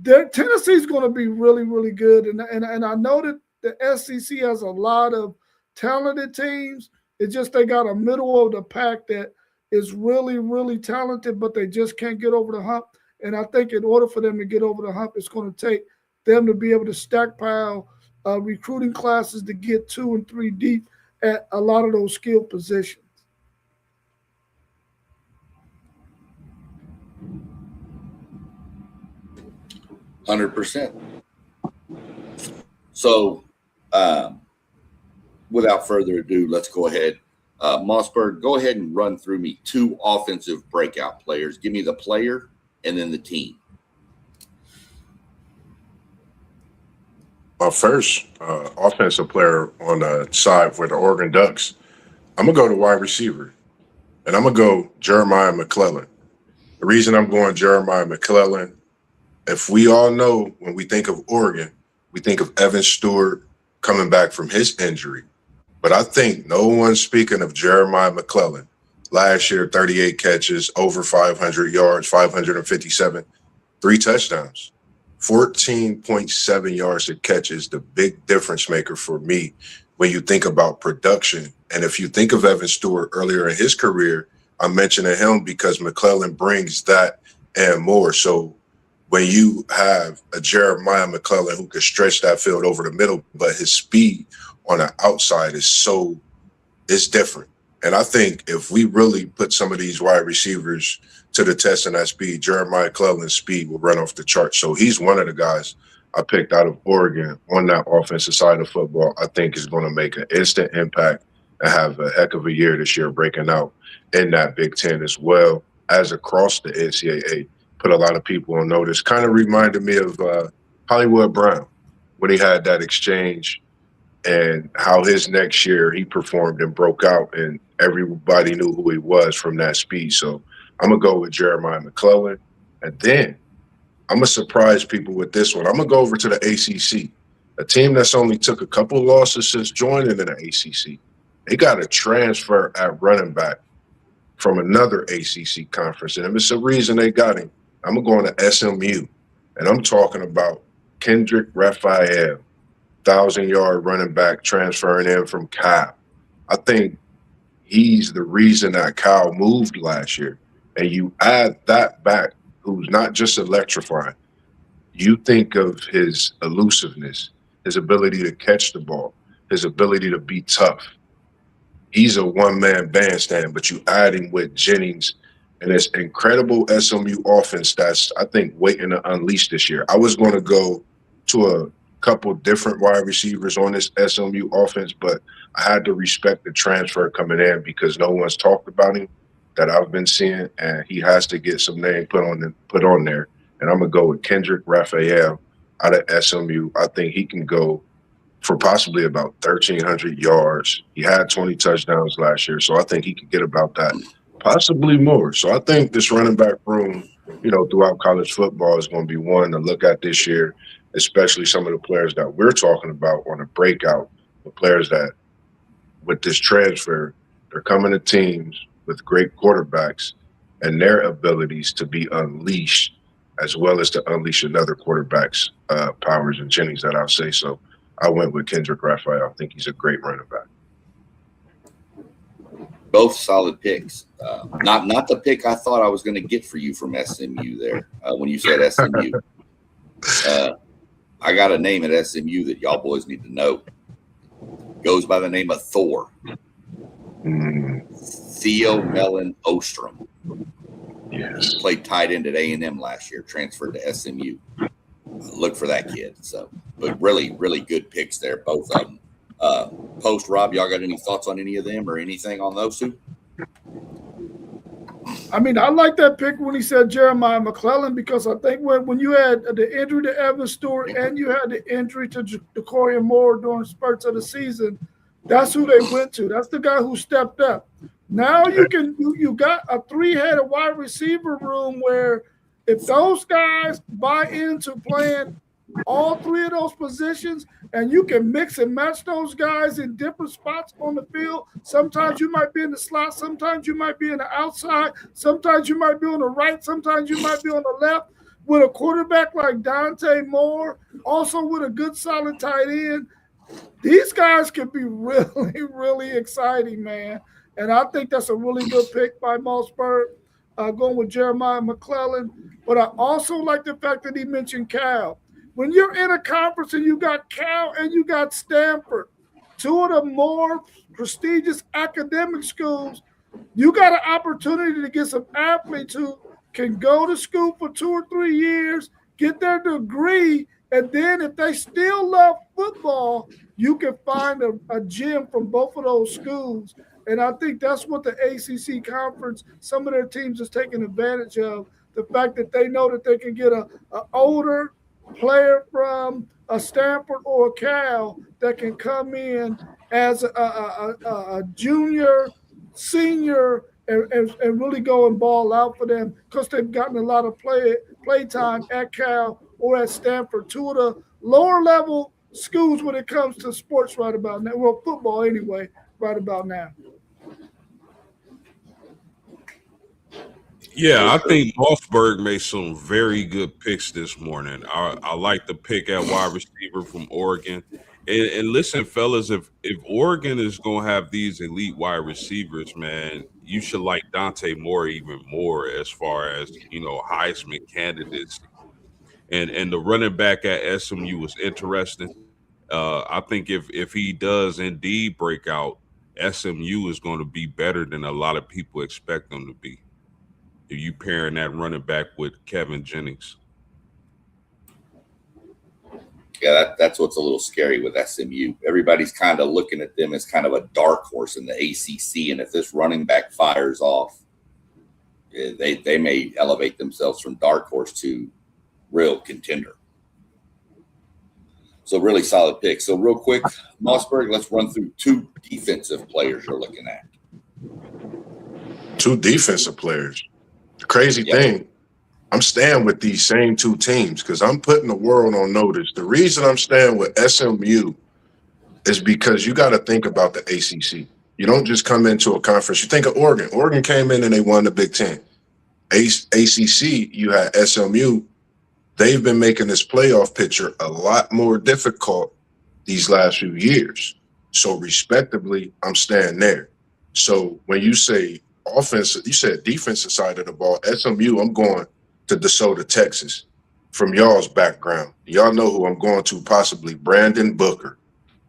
Tennessee's going to be really, really good. And I know that the SEC has a lot of talented teams. It's just they got a middle of the pack that is really, really talented, but they just can't get over the hump. And I think in order for them to get over the hump, it's going to take them to be able to stockpile recruiting classes to get 2 and 3 deep at a lot of those skill positions. %. So, without further ado, let's go ahead. Mossberg, go ahead and run through me 2 offensive breakout players. Give me the player and then the team. My first offensive player on the side for the Oregon Ducks, I'm going to go to wide receiver, and I'm going to go Jeremiah McClellan. The reason I'm going Jeremiah McClellan, if we all know when we think of Oregon, we think of Evan Stewart coming back from his injury. But I think no one's speaking of Jeremiah McClellan. Last year, 38 catches, over 500 yards, 557, 3 touchdowns. 14.7 yards a catch is the big difference maker for me when you think about production. And if you think of Evan Stewart earlier in his career, I'm mentioning him because McClellan brings that and more. So when you have a Jeremiah McClellan who can stretch that field over the middle, but his speed on the outside is different. And I think if we really put some of these wide receivers to the test in that speed, Jeremiah McClellan's speed will run off the chart. So he's one of the guys I picked out of Oregon on that offensive side of football. I think is going to make an instant impact and have a heck of a year this year, breaking out in that Big Ten as well as across the NCAA. Put a lot of people on notice. Kind of reminded me of Hollywood Brown when he had that exchange and how his next year he performed and broke out, and everybody knew who he was from that speed. So I'm going to go with Jeremiah McClellan. And then I'm going to surprise people with this one. I'm going to go over to the ACC, a team that's only took a couple of losses since joining in the ACC. They got a transfer at running back from another ACC conference, and it's a reason they got him. I'm going to SMU, and I'm talking about Kendrick Raphael, 1,000-yard running back transferring in from Cal. I think he's the reason that Cal moved last year. And you add that back, who's not just electrifying. You think of his elusiveness, his ability to catch the ball, his ability to be tough. He's a one-man bandstand, but you add him with Jennings and this incredible SMU offense that's, I think, waiting to unleash this year. I was going to go to a couple different wide receivers on this SMU offense, but I had to respect the transfer coming in because no one's talked about him that I've been seeing, and he has to get some name put on there. And I'm going to go with Kendrick Raphael out of SMU. I think he can go for possibly about 1,300 yards. He had 20 touchdowns last year, so I think he could get about that, possibly more. So I think this running back room, throughout college football is going to be one to look at this year, especially some of the players that we're talking about on a breakout, the players that with this transfer, they're coming to teams with great quarterbacks and their abilities to be unleashed, as well as to unleash another quarterback's powers and Jennings that I'll say. So I went with Kendrick Raphael. I think he's a great running back. Both solid picks. Not the pick I thought I was going to get for you from SMU there when you said SMU. I got a name at SMU that y'all boys need to know. Goes by the name of Thor. Theo Mellon Ostrom. Yes. Played tight end at A&M last year, transferred to SMU. Look for that kid. So, but really, really good picks there, both of them. Post, Rob, y'all got any thoughts on any of them or anything on those two? I mean, I like that pick when he said Jeremiah McClellan, because I think when you had the injury to Evan Stewart and you had the injury to Decorian Moore during spurts of the season, that's who they went to. That's the guy who stepped up. Now you got a three-headed wide receiver room where if those guys buy into playing all three of those positions, and you can mix and match those guys in different spots on the field. Sometimes you might be in the slot, sometimes you might be in the outside, sometimes you might be on the right, sometimes you might be on the left. With a quarterback like Dante Moore, also with a good solid tight end, these guys can be really, really exciting, man. And I think that's a really good pick by Mossberg, going with Jeremiah McClellan. But I also like the fact that he mentioned Cal. When you're in a conference and you got Cal and you got Stanford, two of the more prestigious academic schools, you got an opportunity to get some athletes who can go to school for 2 or 3 years, get their degree, and then if they still love football, you can find a gym from both of those schools. And I think that's what the ACC conference, some of their teams is taking advantage of, the fact that they know that they can get an older player from a Stanford or a Cal that can come in as a junior, senior, and really go and ball out for them, because they've gotten a lot of play time at Cal or at Stanford, two of the lower level schools when it comes to sports right about now. Well, football anyway, right about now. Yeah, I think Mossberg made some very good picks this morning. I like the pick at wide receiver from Oregon. And listen, fellas, if Oregon is gonna have these elite wide receivers, man, you should like Dante Moore even more as far as Heisman candidates. And the running back at SMU was interesting. I think if he does indeed break out, SMU is going to be better than a lot of people expect them to be. If you pairing that running back with Kevin Jennings. Yeah, that's what's a little scary with SMU. Everybody's kind of looking at them as kind of a dark horse in the ACC, and if this running back fires off, they may elevate themselves from dark horse to real contender. So really solid pick. So real quick, Mossberg, let's run through two defensive players you're looking at. Two defensive players. The crazy thing, I'm staying with these same two teams because I'm putting the world on notice. The reason I'm staying with SMU is because you got to think about the ACC. You don't just come into a conference. You think of Oregon. Oregon came in and they won the Big Ten. ACC, you had SMU. They've been making this playoff picture a lot more difficult these last few years. So respectively, I'm staying there. So when you say offensive, you said defensive side of the ball, SMU, I'm going to DeSoto, Texas. From y'all's background, y'all know who I'm going to, possibly Brandon Booker.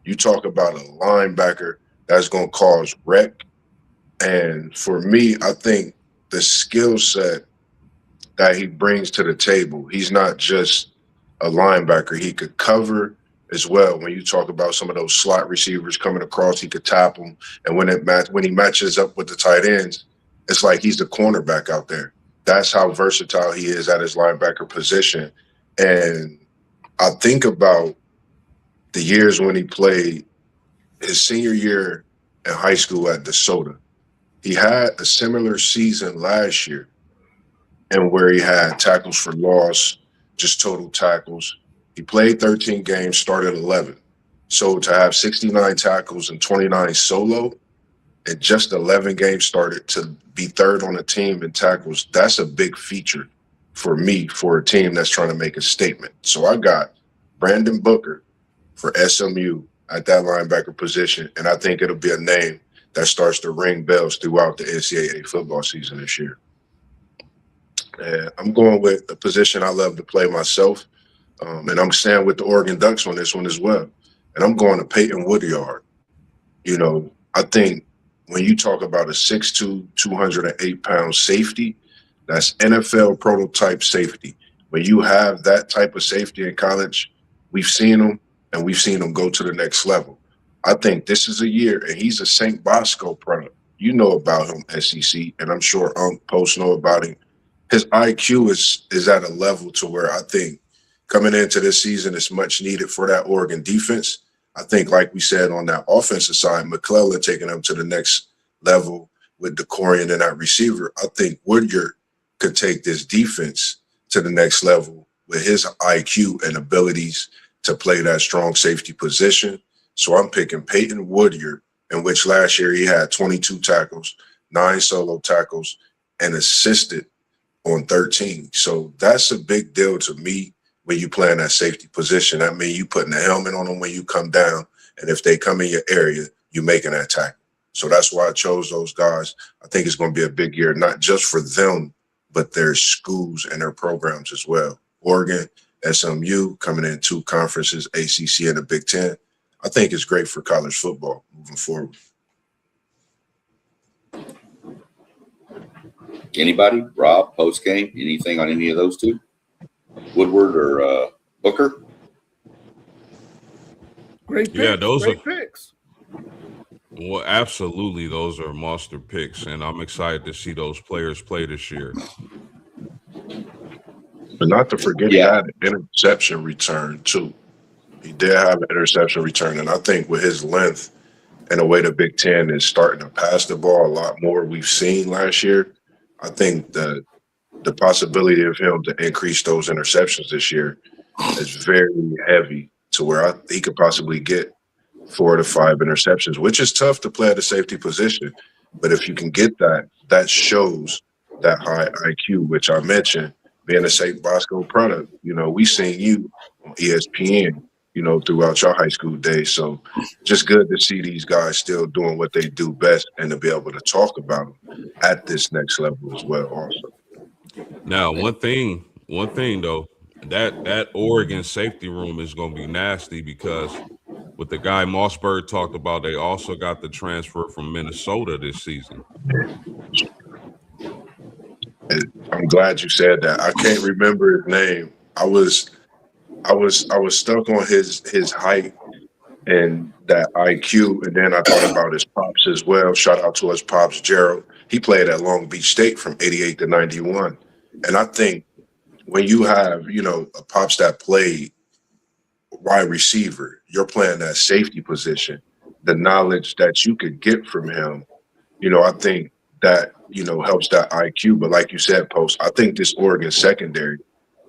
You talk about a linebacker that's going to cause wreck. And for me, I think the skill set that he brings to the table, he's not just a linebacker. He could cover as well. When you talk about some of those slot receivers coming across, he could tap them. And when he matches up with the tight ends, it's like he's the cornerback out there. That's how versatile he is at his linebacker position. And I think about the years when he played his senior year in high school at DeSoto. He had a similar season last year, and where he had tackles for loss, just total tackles. He played 13 games, started 11. So to have 69 tackles and 29 solo and just 11 games started, to be third on the team in tackles, that's a big feature for me, for a team that's trying to make a statement. So I got Brandon Booker for SMU at that linebacker position, and I think it'll be a name that starts to ring bells throughout the NCAA football season this year. And I'm going with a position I love to play myself, and I'm staying with the Oregon Ducks on this one as well. And I'm going to Peyton Woodyard. I think when you talk about a 6'2", 208-pound safety, that's NFL prototype safety. When you have that type of safety in college, we've seen them, and we've seen them go to the next level. I think this is a year, and he's a St. Bosco product. You know about him, SEC, and I'm sure Post know about him. His IQ is at a level to where I think coming into this season is much needed for that Oregon defense. I think, like we said, on that offensive side, McClellan taking them to the next level with DeCorian and that receiver. I think Woodyard could take this defense to the next level with his IQ and abilities to play that strong safety position. So I'm picking Peyton Woodyard, in which last year he had 22 tackles, 9 solo tackles, and assisted on 13. So that's a big deal to me when you play in that safety position. That means you putting a helmet on them when you come down, and if they come in your area, you making that tackle. So that's why I chose those guys. I think it's going to be a big year, not just for them, but their schools and their programs as well. Oregon, SMU coming in 2 conferences, ACC and the Big Ten. I think it's great for college football moving forward. Anybody? Rob, post game, anything on any of those two? Woodward or Booker? Great picks. Yeah, those Great are picks. Well, absolutely, those are monster picks, and I'm excited to see those players play this year. But not to forget, he had an interception return too. He did have an interception return, and I think with his length and the way the Big Ten is starting to pass the ball a lot more we've seen last year, I think the possibility of him to increase those interceptions this year is very heavy to where he could possibly get 4 to 5 interceptions, which is tough to play at a safety position. But if you can get that, that shows that high IQ, which I mentioned, being a St. Bosco product. You know, we seen you on ESPN, you know, throughout your high school days. So just good to see these guys still doing what they do best and to be able to talk about them at this next level as well also. Now, one thing though, that Oregon safety room is going to be nasty because with the guy Mossberg talked about, they also got the transfer from Minnesota this season. I'm glad you said that. I can't remember his name. I was stuck on his height and that IQ, and then I thought about his pops as well. Shout out to his pops, Gerald. He played at Long Beach State from 88 to 91. And I think when you have, you know, a pops that played wide receiver, you're playing that safety position, the knowledge that you could get from him, you know, I think that, you know, helps that IQ. But like you said, Post, I think this Oregon secondary,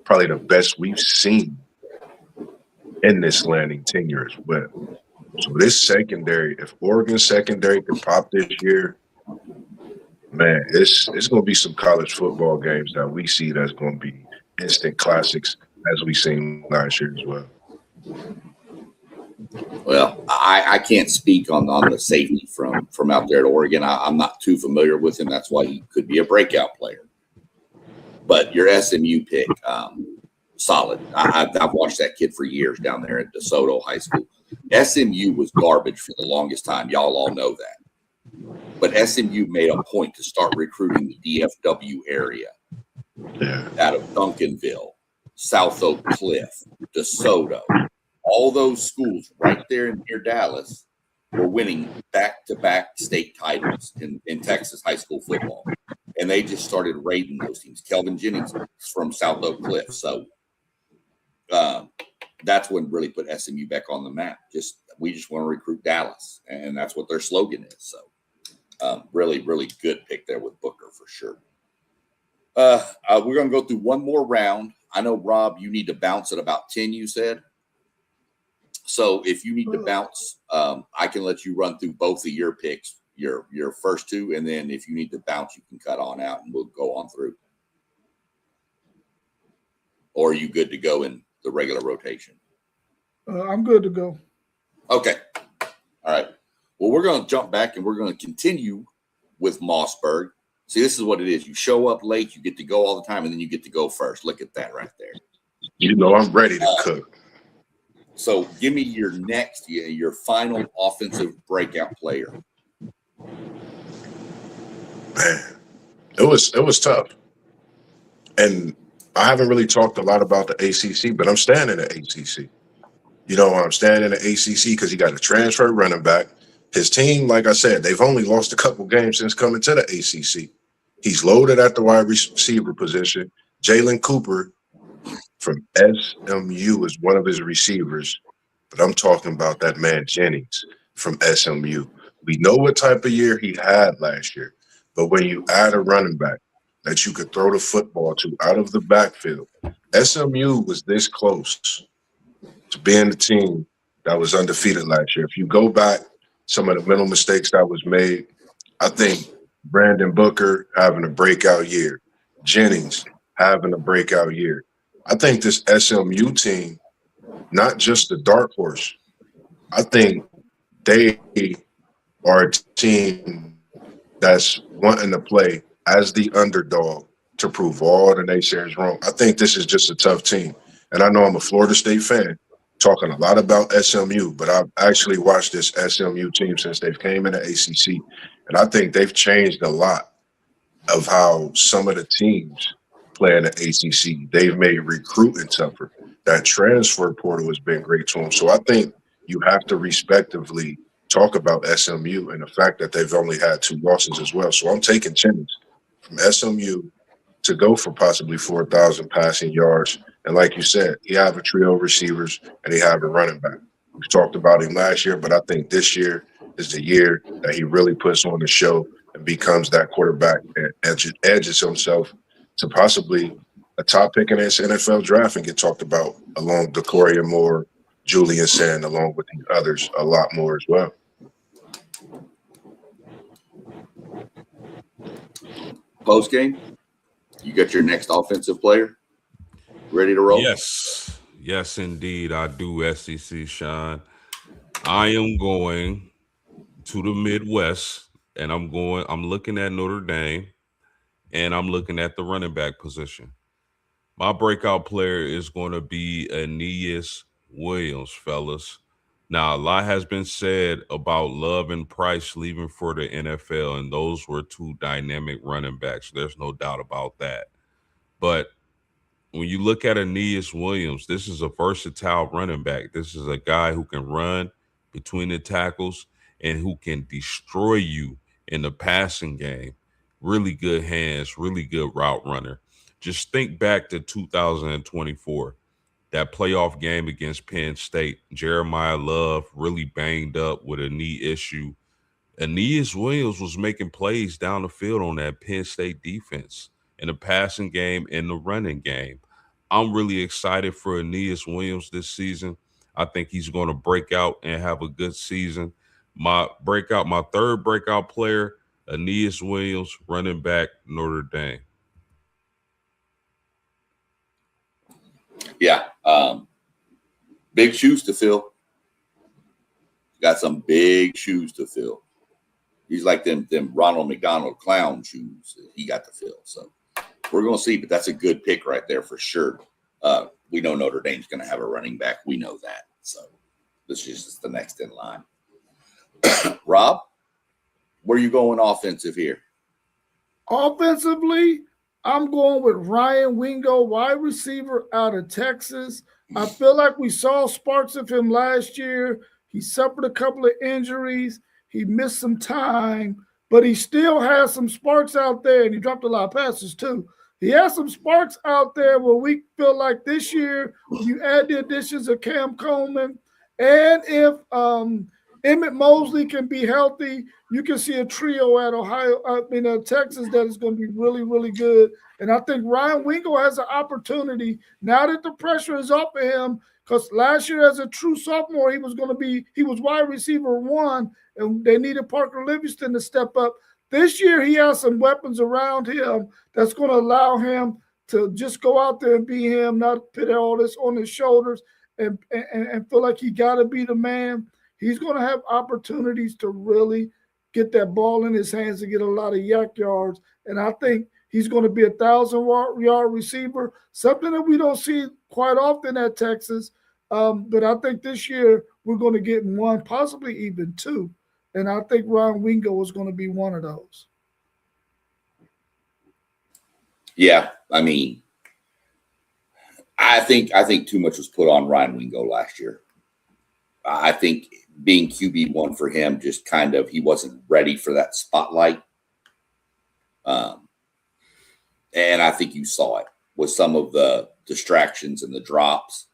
probably the best we've seen in this Lanning tenure as well. So this secondary, if Oregon secondary can pop this year, man, it's going to be some college football games that we see that's going to be instant classics as we seen last year as well. Well, I can't speak on the safety from out there at Oregon. I'm not too familiar with him. That's why he could be a breakout player. But your SMU pick, solid. I've watched that kid for years down there at DeSoto High School. SMU was garbage for the longest time. Y'all all know that. But SMU made a point to start recruiting the DFW area, out of Duncanville, South Oak Cliff, DeSoto. All those schools right there near Dallas were winning back-to-back state titles in Texas high school football. And they just started raiding those teams. Kelvin Jennings from South Oak Cliff. So that's what really put SMU back on the map. We just want to recruit Dallas. And that's what their slogan is. So really, really good pick there with Booker for sure. We're going to go through one more round. I know, Rob, you need to bounce at about 10, you said. So if you need to bounce, I can let you run through both of your picks, your first two, and then if you need to bounce, you can cut on out and we'll go on through. Or are you good to go in the regular rotation? I'm good to go. Okay. All right. Well, we're going to jump back and we're going to continue with Mossberg. See, this is what it is. You show up late, you get to go all the time, and then you get to go first. Look at that right there. You know, I'm ready to cook. So give me your next, your final offensive breakout player. Man, it was tough. And I haven't really talked a lot about the ACC, but I'm staying in the ACC. You know, I'm staying in the ACC because he got a transfer running back. His team, like I said, they've only lost a couple games since coming to the ACC. He's loaded at the wide receiver position. Jalen Cooper from SMU is one of his receivers, but I'm talking about that man Jennings from SMU. We know what type of year he had last year, but when you add a running back that you could throw the football to out of the backfield, SMU was this close to being the team that was undefeated last year. If you go back, some of the mental mistakes that was made, I think Brandon Booker having a breakout year, Jennings having a breakout year. I think this SMU team, not just the dark horse, I think they are a team that's wanting to play as the underdog to prove all the naysayers wrong. I think this is just a tough team. And I know I'm a Florida State fan, talking a lot about SMU, but I've actually watched this SMU team since they've came in the ACC. And I think they've changed a lot of how some of the teams play in the ACC. They've made recruiting tougher. That transfer portal has been great to them. So I think you have to respectively talk about SMU and the fact that they've only had 2 losses as well. So I'm taking Jennings from SMU to go for possibly 4,000 passing yards. And like you said, he have a trio of receivers and he have a running back. We talked about him last year, but I think this year is the year that he really puts on the show and becomes that quarterback and edges himself to possibly a top pick in this NFL draft and get talked about along Decoria Moore, Julian saying, along with the others, a lot more as well. Post game, you got your next offensive player ready to roll? Yes, indeed, I do. SEC Sean, I am going to the Midwest, and I'm looking at Notre Dame, and I'm looking at the running back position. My breakout player is going to be Aeneas Williams, fellas. Now, a lot has been said about Love and Price leaving for the NFL, and those were two dynamic running backs. There's no doubt about that. But when you look at Aeneas Williams, this is a versatile running back. This is a guy who can run between the tackles and who can destroy you in the passing game. Really good hands, really good route runner. Just think back to 2024, that playoff game against Penn State. Jeremiah Love really banged up with a knee issue. Aeneas Williams was making plays down the field on that Penn State defense in the passing game and the running game. I'm really excited for Aeneas Williams this season. I think he's going to break out and have a good season. My third breakout player, Aeneas Williams, running back, Notre Dame. Yeah. Big shoes to fill. Got some big shoes to fill. He's like them Ronald McDonald clown shoes that he got to fill. So we're going to see, but that's a good pick right there for sure. We know Notre Dame's going to have a running back. We know that. So this is just the next in line. Rob, where are you going offensive here? Offensively, I'm going with Ryan Wingo, wide receiver out of Texas. I feel like we saw sparks of him last year. He suffered a couple of injuries. He missed some time, but he still has some sparks out there, and he dropped a lot of passes too. He has some sparks out there where we feel like this year, when you add the additions of Cam Coleman, and if Emmett Mosley can be healthy, you can see a trio at Texas that is going to be really, really good. And I think Ryan Wingo has an opportunity now that the pressure is off of him, because last year as a true sophomore, he was wide receiver 1, and they needed Parker Livingston to step up. This year, he has some weapons around him that's going to allow him to just go out there and be him, not put all this on his shoulders and feel like he got to be the man. He's going to have opportunities to really get that ball in his hands and get a lot of yak yards. And I think he's going to be 1,000-yard receiver, something that we don't see quite often at Texas. But I think this year we're going to get 1, possibly even 2. And I think Ryan Wingo is going to be one of those. Yeah, I mean, I think too much was put on Ryan Wingo last year. I think being QB1 for him, just kind of, he wasn't ready for that spotlight. And I think you saw it with some of the distractions and the drops.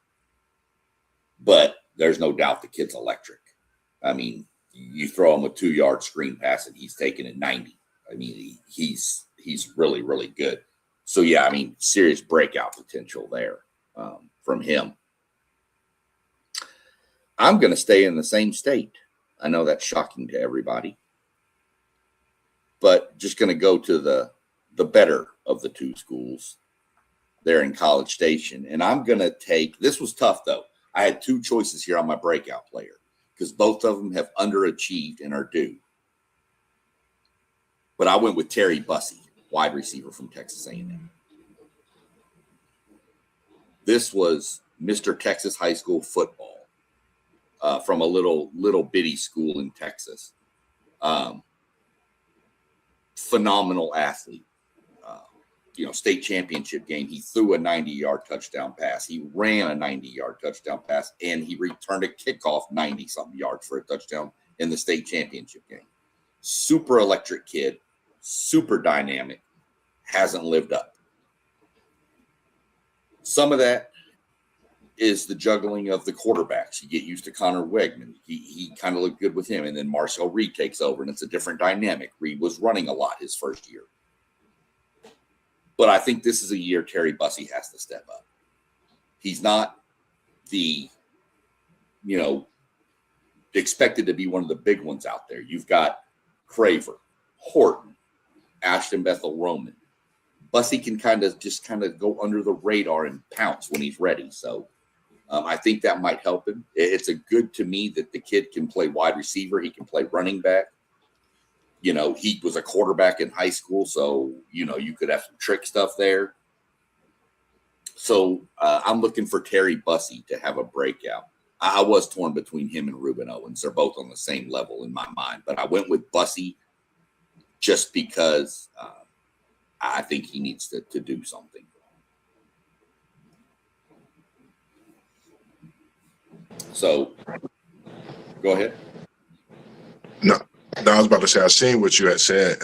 But there's no doubt the kid's electric. I mean, you throw him a 2-yard screen pass and he's taking it 90. I mean, he's really, really good. So, yeah, I mean, serious breakout potential there from him. I'm going to stay in the same state. I know that's shocking to everybody. But just going to go to the better of the two schools there in College Station. And I'm going to take – this was tough, though. I had 2 choices here on my breakout player because both of them have underachieved and are due. But I went with Terry Bussey, wide receiver from Texas A&M. This was Mr. Texas high school football from a little bitty school in Texas. Phenomenal athlete. State championship game, he threw a 90-yard touchdown pass. He ran a 90-yard touchdown pass, and he returned a kickoff 90-something yards for a touchdown in the state championship game. Super electric kid, super dynamic, hasn't lived up. Some of that is the juggling of the quarterbacks. You get used to Connor Wegman. He kind of looked good with him, and then Marcel Reed takes over, and it's a different dynamic. Reed was running a lot his first year. But I think this is a year Terry Bussey has to step up. He's not the expected to be one of the big ones out there. You've got Craver, Horton, Ashton Bethel Roman. Bussy can kind of go under the radar and pounce when he's ready. So I think that might help him. It's a good to me that the kid can play wide receiver. He can play running back. He was a quarterback in high school, so, you could have some trick stuff there. So I'm looking for Terry Bussy to have a breakout. I was torn between him and Reuben Owens. They're both on the same level in my mind, but I went with Bussy just because I think he needs to do something. So go ahead. No, I was about to say, I seen what you had said.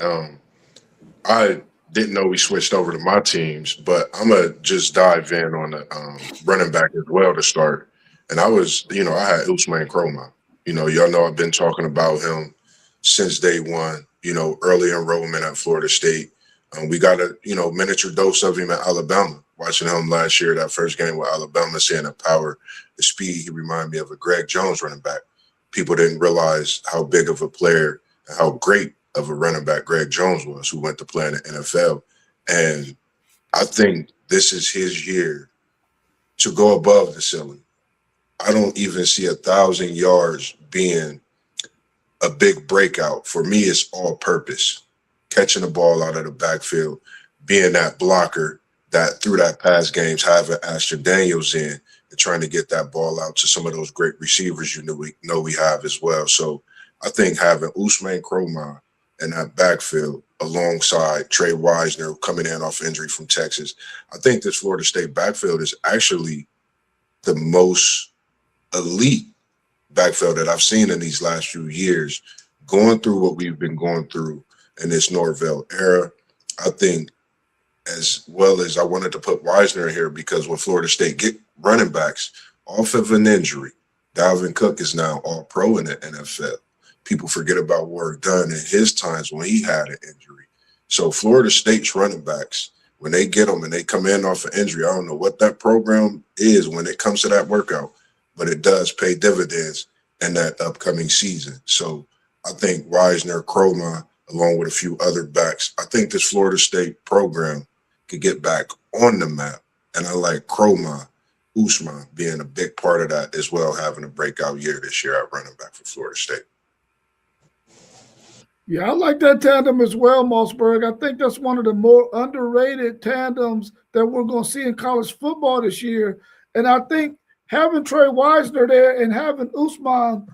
I didn't know we switched over to my teams, but I'm going to just dive in on the running back as well to start. And I was, I had Usman Kroma. Y'all know I've been talking about him since day one, early enrollment at Florida State. We got a, miniature dose of him at Alabama, watching him last year, that first game with Alabama, seeing the power, the speed. He reminded me of a Greg Jones running back. People didn't realize how big of a player and how great of a running back Greg Jones was, who went to play in the NFL. And I think this is his year to go above the ceiling. I don't even see 1,000 yards being a big breakout. For me, it's all purpose. Catching the ball out of the backfield, being that blocker that through that pass games, having Ashton Daniels in and trying to get that ball out to some of those great receivers we have as well. So I think having Usman Kroma in that backfield alongside Trey Wisner coming in off injury from Texas, I think this Florida State backfield is actually the most elite backfield that I've seen in these last few years, going through what we've been going through in this Norvell era. I think, as well as I wanted to put Wisner here, because when Florida State get running backs off of an injury, Dalvin Cook is now all pro in the NFL. People forget about Warrick Dunn in his times when he had an injury. So Florida State's running backs, when they get them and they come in off an injury, I don't know what that program is when it comes to that workout, but it does pay dividends in that upcoming season. So I think Wisner, Kroma, along with a few other backs, I think this Florida State program could get back on the map. And I like Kroma, Usman being a big part of that as well, having a breakout year this year at running back for Florida State. Yeah, I like that tandem as well, Mossberg. I think that's one of the more underrated tandems that we're going to see in college football this year. And I think having Trey Wisner there and having Usman,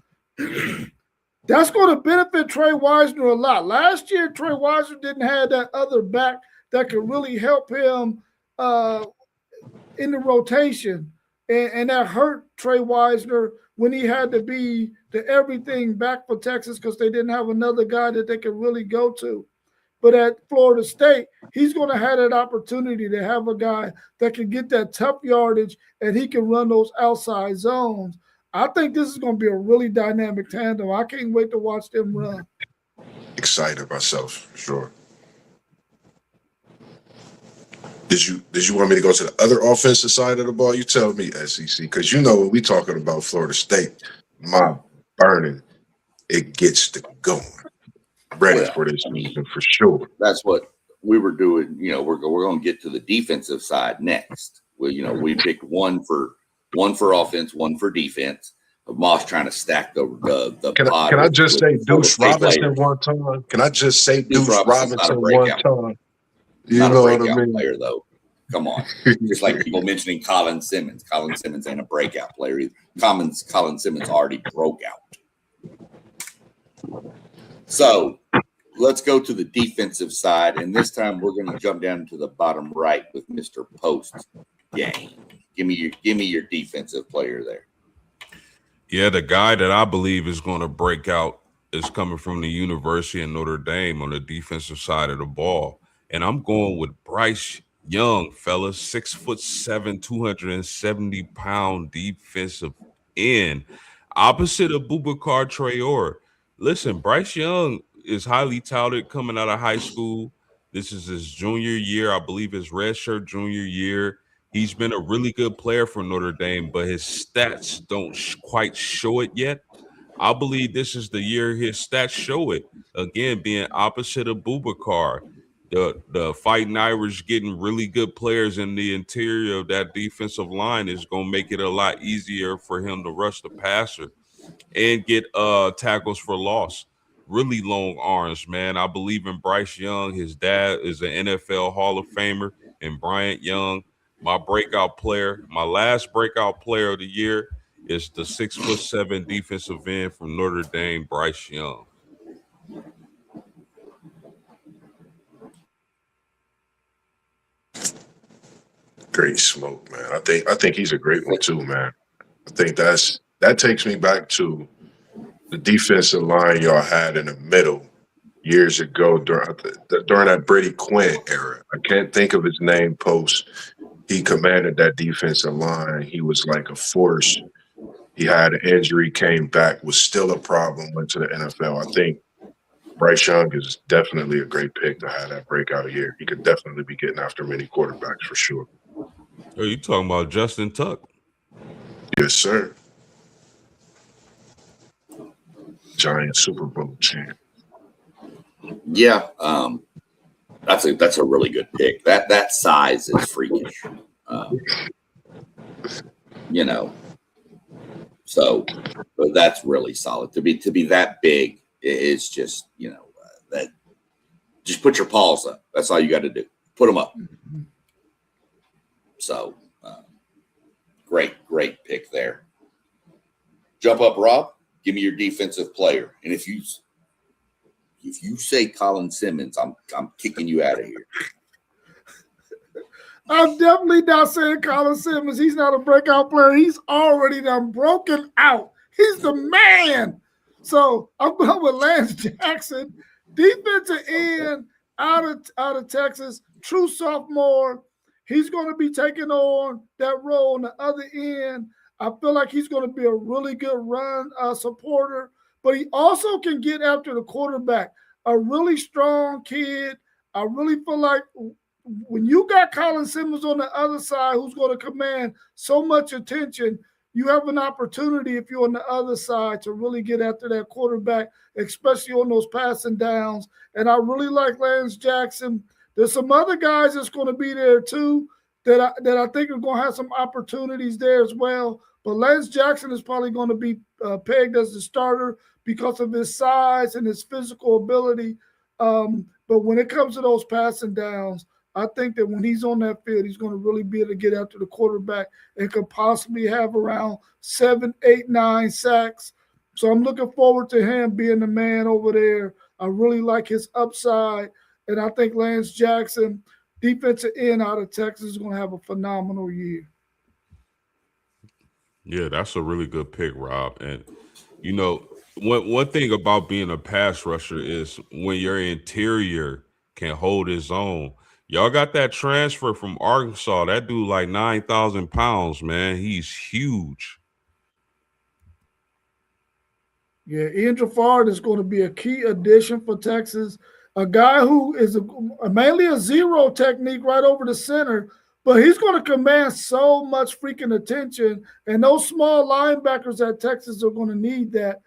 that's going to benefit Trey Wisner a lot. Last year, Trey Wisner didn't have that other back that could really help him in the rotation. And that hurt Trey Wisner when he had to be the everything back for Texas because they didn't have another guy that they could really go to. But at Florida State, he's going to have that opportunity to have a guy that can get that tough yardage and he can run those outside zones. I think this is going to be a really dynamic tandem. I can't wait to watch them run. Excited myself, for sure. Did you want me to go to the other offensive side of the ball? You tell me, SEC, because when we talking about Florida State, my burning, it gets to going. Ready for this season for sure. That's what we were doing. We're going to get to the defensive side next. We picked one for offense, one for defense. Moss trying to stack the Can I just say Deuce Robinson one time? Can I just say Deuce Robinson one time? You know what I mean? Player, though. Come on. Just like people mentioning Colin Simmons. Colin Simmons ain't a breakout player either. Colin Simmons already broke out. So let's go to the defensive side. And this time we're going to jump down to the bottom right with Mr. Post Game. Give me your defensive player there. Yeah, the guy that I believe is going to break out is coming from the University of Notre Dame on the defensive side of the ball. And I'm going with Bryce Young, fellas, 6'7", 270-pound defensive end, opposite of Boubacar Traore. Listen, Bryce Young is highly touted coming out of high school. This is his junior year, I believe his redshirt junior year. He's been a really good player for Notre Dame, but his stats don't quite show it yet. I believe this is the year his stats show it. Again, being opposite of Boubacar, the Fighting Irish getting really good players in the interior of that defensive line is going to make it a lot easier for him to rush the passer and get tackles for loss. Really long arms, man. I believe in Bryce Young. His dad is an NFL Hall of Famer, and Bryant Young, my breakout player, my last breakout player of the year is the 6'7" defensive end from Notre Dame, Bryce Young. Great smoke, man. I think he's a great one too, man. I think that takes me back to the defensive line y'all had in the middle years ago during that Brady Quinn era. I can't think of his name post. He commanded that defensive line. He was like a force. He had an injury, came back, was still a problem, went to the NFL. I think Bryce Young is definitely a great pick to have that breakout year. He could definitely be getting after many quarterbacks for sure. Are you talking about Justin Tuck? Yes, sir. Giant Super Bowl champ. Yeah, that's a really good pick. That size is freakish. You know, so but that's really solid. To be that big is just, you know, that just put your paws up. That's all you got to do. Put them up. So great pick there. Jump up, Rob. Give me your defensive player. And if you say Colin Simmons, I'm kicking you out of here. I'm definitely not saying Colin Simmons. He's not a breakout player. He's already done broken out. He's the man. So I'm going with Lance Jackson, defensive end out of Texas, true sophomore. He's going to be taking on that role on the other end. I feel like he's going to be a really good run supporter, but he also can get after the quarterback. A really strong kid. I really feel like when you got Colin Simmons on the other side who's going to command so much attention, you have an opportunity if you're on the other side to really get after that quarterback, especially on those passing downs. And I really like Lance Jackson. There's some other guys that's going to be there too that I think are going to have some opportunities there as well. But Lance Jackson is probably going to be pegged as the starter because of his size and his physical ability. But when it comes to those passing downs, I think that when he's on that field, he's going to really be able to get after the quarterback and could possibly have around 7, 8, 9 sacks. So I'm looking forward to him being the man over there. I really like his upside. And I think Lance Jackson, defensive end out of Texas, is going to have a phenomenal year. Yeah, that's a really good pick, Rob. And, you know, one thing about being a pass rusher is when your interior can hold his own. Y'all got that transfer from Arkansas. That dude like 9,000 pounds, man. He's huge. Yeah, Ian Trafford is going to be a key addition for Texas. A guy who is mainly a zero technique right over the center, but he's going to command so much freaking attention. And those small linebackers at Texas are going to need that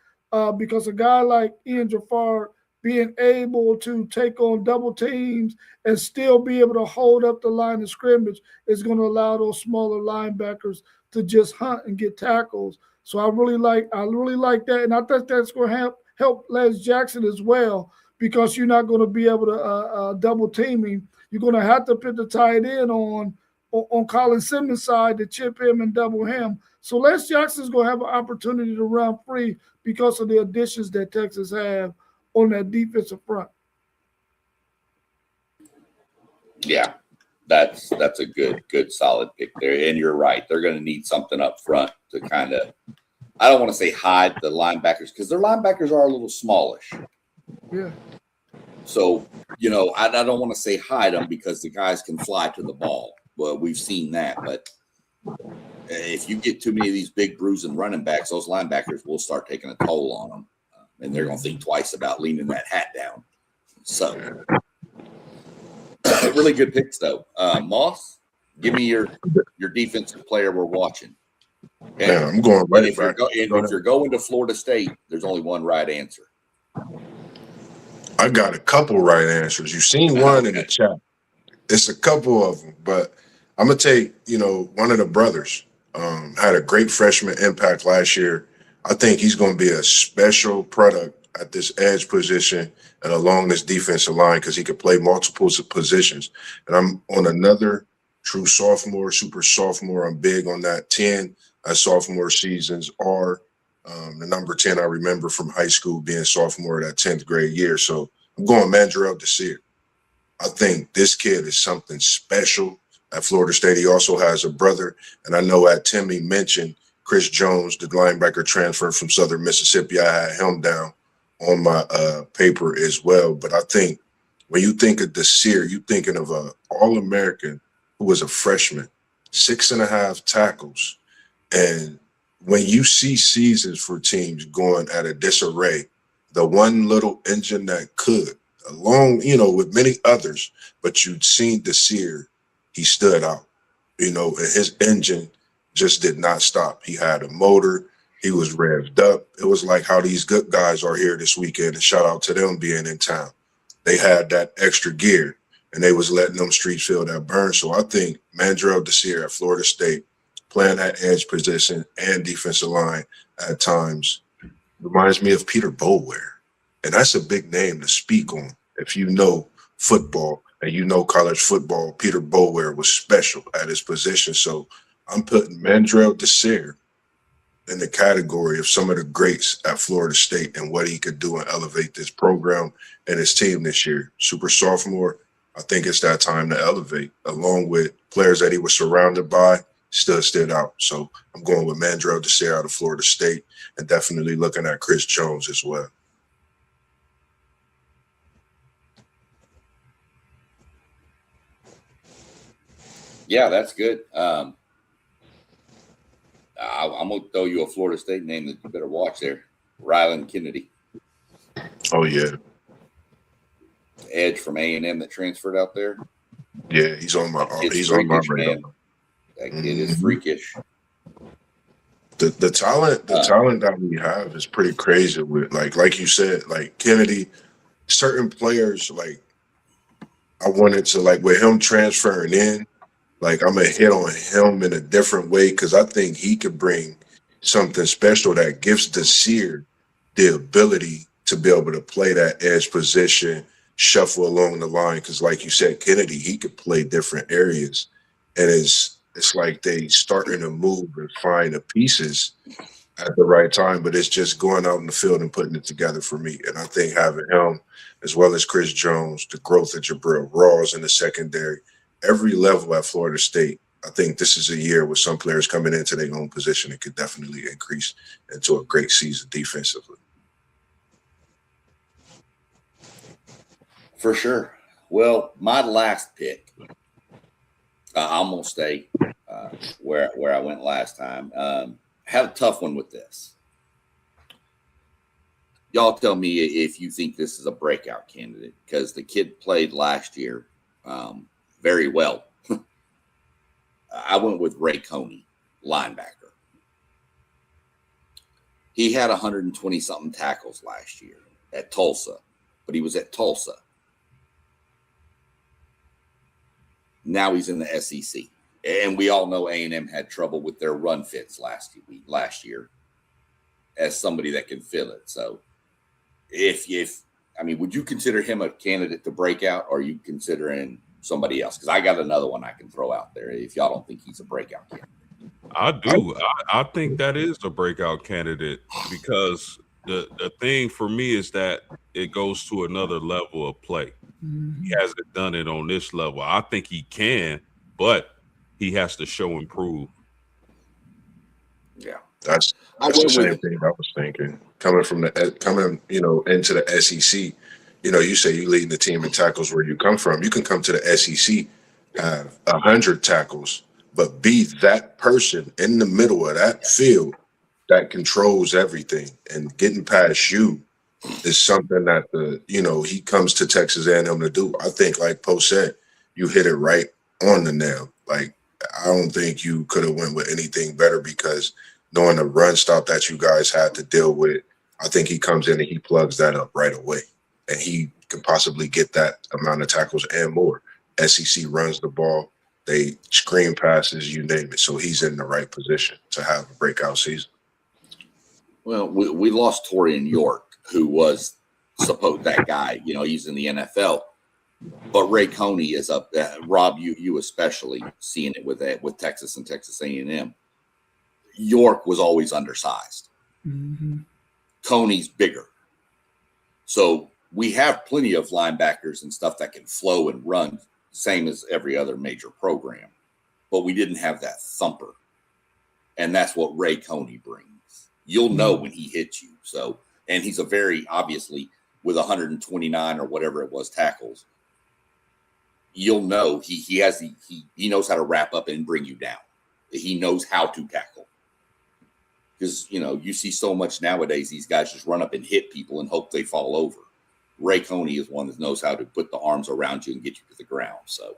because a guy like Ian Trafford being able to take on double teams and still be able to hold up the line of scrimmage is going to allow those smaller linebackers to just hunt and get tackles. So I really like that. And I think that's going to help Lance Jackson as well, because you're not going to be able to double team him. You're going to have to put the tight end on Colin Simmons' side to chip him and double him. So Lance Jackson's going to have an opportunity to run free because of the additions that Texas have on that defensive front. Yeah, that's a good solid pick there. And you're right. They're going to need something up front to kind of, I don't want to say hide the linebackers because their linebackers are a little smallish. Yeah. So, you know, I don't want to say hide them because the guys can fly to the ball. Well, we've seen that. But if you get too many of these big bruising running backs, those linebackers will start taking a toll on them. And they're going to think twice about leaning that hat down. So, really good picks, though. Moss? Give me your defensive player we're watching. Okay? Man, I'm going And right if you're back. if you're going to Florida State, there's only one right answer. I got a couple right answers. You've seen one in the chat. It's a couple of them, but I'm gonna take, one of the brothers. Had a great freshman impact last year. I think he's going to be a special product at this edge position and along this defensive line because he could play multiple positions. And I'm on another true sophomore, super sophomore. I'm big on that 10. As sophomore seasons are the number 10 I remember from high school being sophomore that 10th grade year. So I'm going Mandrell Desir. I think this kid is something special at Florida State. He also has a brother. And I know at Timmy mentioned Chris Jones, the linebacker transfer from Southern Mississippi. I had him down on my paper as well. But I think when you think of Desir, you're thinking of an All-American who was a freshman, 6.5 tackles. And when you see seasons for teams going at a disarray, the one little engine that could, along, with many others, but you'd seen Desir, he stood out, and his engine just did not stop. He had a motor. He was revved up. It was like how these good guys are here this weekend, and shout out to them being in town. They had that extra gear, and they was letting them streets feel that burn. So I think Mandrell Desir at Florida State, playing that edge position and defensive line at times, reminds me of Peter Boulware. And that's a big name to speak on. If you know football and you know college football, Peter Boulware was special at his position. So I'm putting Mandrell Desir in the category of some of the greats at Florida State and what he could do and elevate this program and his team this year. Super sophomore, I think it's that time to elevate, along with players that he was surrounded by, still stood out. So I'm going with Mandrell Desir out of Florida State and definitely looking at Chris Jones as well. Yeah, that's good. I'm going to throw you a Florida State name that you better watch there. Rylan Kennedy. Oh, yeah. Edge from A&M that transferred out there. Yeah, he's on my radar. Man. That kid is freakish. The talent that we have is pretty crazy with like you said, like Kennedy, certain players, like I wanted to, like with him transferring in, like I'm gonna hit on him in a different way because I think he could bring something special that gives Desir the ability to be able to play that edge position, shuffle along the line. Because like you said, Kennedy, he could play different areas, and it's like they starting to move and find the pieces at the right time, but it's just going out in the field and putting it together for me. And I think having him, as well as Chris Jones, the growth of Jabril Rawls in the secondary, every level at Florida State, I think this is a year with some players coming into their own position and could definitely increase into a great season defensively. For sure. Well, my last pick, I'm going to stay where I went last time. Had a tough one with this. Y'all tell me if you think this is a breakout candidate because the kid played last year very well. I went with Ray Coney, linebacker. He had 120-something tackles last year at Tulsa, but he was at Tulsa. Now he's in the SEC. And we all know A&M had trouble with their run fits last year as somebody that can fill it. So would you consider him a candidate to break out, or are you considering somebody else? Because I got another one I can throw out there if y'all don't think he's a breakout candidate. I do. I think that is a breakout candidate because the thing for me is that it goes to another level of play. He hasn't done it on this level. I think he can, but he has to show and prove. Yeah, that's the same thing I was thinking. Coming into the SEC, you say you leading the team in tackles where you come from. You can come to the SEC, have 100 tackles, but be that person in the middle of that field that controls everything. And getting past you is something that he comes to Texas A&M to do. I think, like Poe said, you hit it right on the nail. Like I don't think you could have went with anything better because knowing the run stop that you guys had to deal with, I think he comes in and he plugs that up right away. And he can possibly get that amount of tackles and more. SEC runs the ball. They screen passes, you name it. So he's in the right position to have a breakout season. Well, we lost Torian York, who was supposed that guy. You know, he's in the NFL. But Ray Coney is up. Rob, you especially seeing it with Texas and Texas A&M. York was always undersized. Mm-hmm. Coney's bigger. So we have plenty of linebackers and stuff that can flow and run, same as every other major program. But we didn't have that thumper. And that's what Ray Coney brings. You'll know when he hits you. So, and he's a very, obviously, with 129 or whatever it was tackles, you'll know he knows how to wrap up and bring you down. He knows how to tackle. Because, you know, you see so much nowadays, these guys just run up and hit people and hope they fall over. Ray Coney is one that knows how to put the arms around you and get you to the ground. So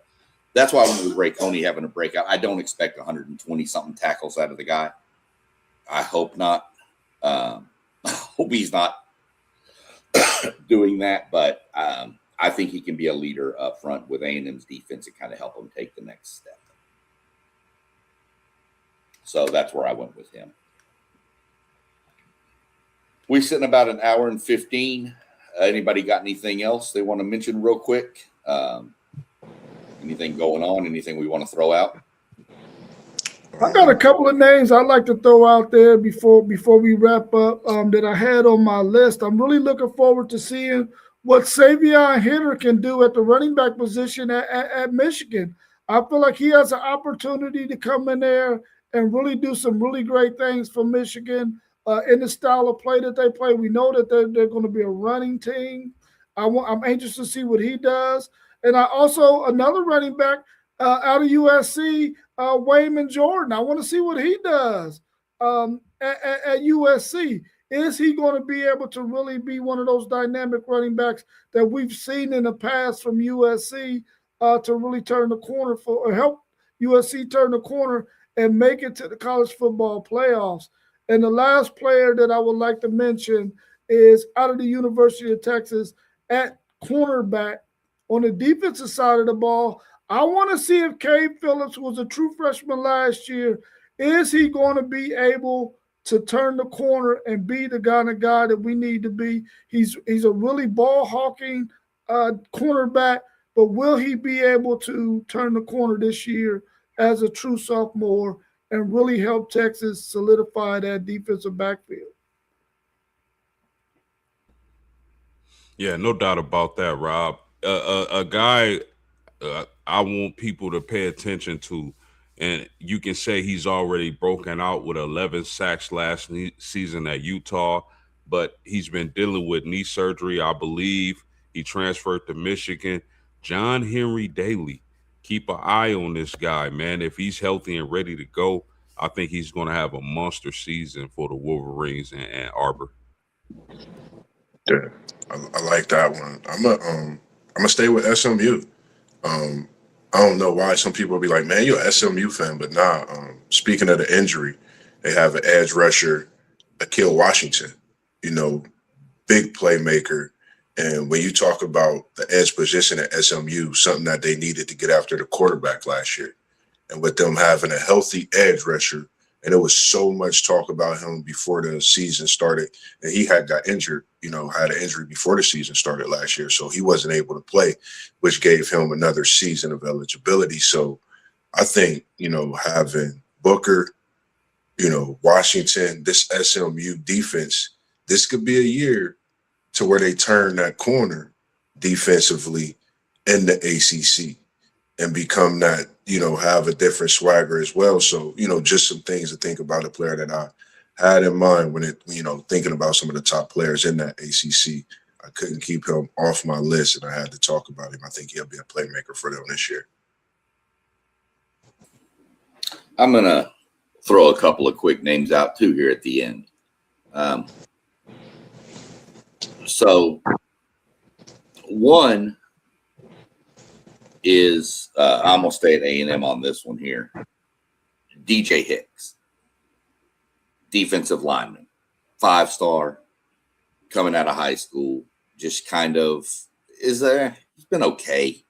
that's why I went with Ray Coney having a breakout. I don't expect 120-something tackles out of the guy. I hope not. I hope he's not doing that, but I think he can be a leader up front with A&M's defense and kind of help him take the next step. So that's where I went with him. We're sitting about an hour and 15. Anybody got anything else they want to mention real quick? Anything going on? Anything we want to throw out? I got a couple of names I'd like to throw out there before we wrap up that I had on my list. I'm really looking forward to seeing what Savion Hitter can do at the running back position at Michigan. I feel like he has an opportunity to come in there and really do some really great things for Michigan in the style of play that they play. We know that they're going to be a running team. I'm anxious to see what he does. And I also, another running back out of USC, Wayman Jordan. I want to see what he does at USC. Is he going to be able to really be one of those dynamic running backs that we've seen in the past from USC to really turn the corner or help USC turn the corner and make it to the college football playoffs? And the last player that I would like to mention is out of the University of Texas at cornerback. On the defensive side of the ball, I want to see if Cade Phillips was a true freshman last year. Is he going to be able to turn the corner and be the kind of guy that we need to be? He's a really ball-hawking cornerback, but will he be able to turn the corner this year as a true sophomore and really help Texas solidify that defensive backfield? Yeah, no doubt about that, Rob. A guy I want people to pay attention to, and you can say he's already broken out with 11 sacks last season at Utah, but he's been dealing with knee surgery, I believe. He transferred to Michigan. John Henry Daly. Keep an eye on this guy, man. If he's healthy and ready to go, I think he's going to have a monster season for the Wolverines and Ann Arbor. Yeah, I like that one. I'm gonna stay with SMU. I don't know why some people will be like, man, you're an SMU fan, but nah. Speaking of the injury, they have an edge rusher, Akil Washington, big playmaker. And when you talk about the edge position at SMU, something that they needed to get after the quarterback last year, and with them having a healthy edge rusher, and there was so much talk about him before the season started, and he got injured, had an injury before the season started last year, so he wasn't able to play, which gave him another season of eligibility. So I think, having Booker, Washington, this SMU defense, this could be a year to where they turn that corner defensively in the ACC and become that, have a different swagger as well. So, just some things to think about a player that I had in mind when thinking about some of the top players in that ACC. I couldn't keep him off my list, and I had to talk about him. I think he'll be a playmaker for them this year. I'm going to throw a couple of quick names out too here at the end. So one is I'm going to stay at A&M on this one here. DJ Hicks, defensive lineman, 5-star, coming out of high school, just kind of he's been okay.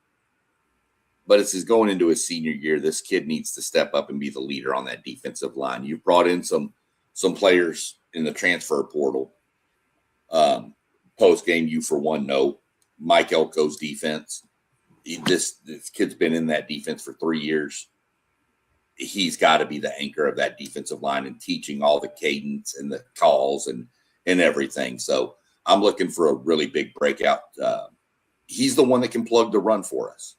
But it's going into his senior year. This kid needs to step up and be the leader on that defensive line. You've brought in some players in the transfer portal. Post game, you for one know Mike Elko's defense. This kid's been in that defense for 3 years. He's got to be the anchor of that defensive line and teaching all the cadence and the calls and everything. So I'm looking for a really big breakout. He's the one that can plug the run for us.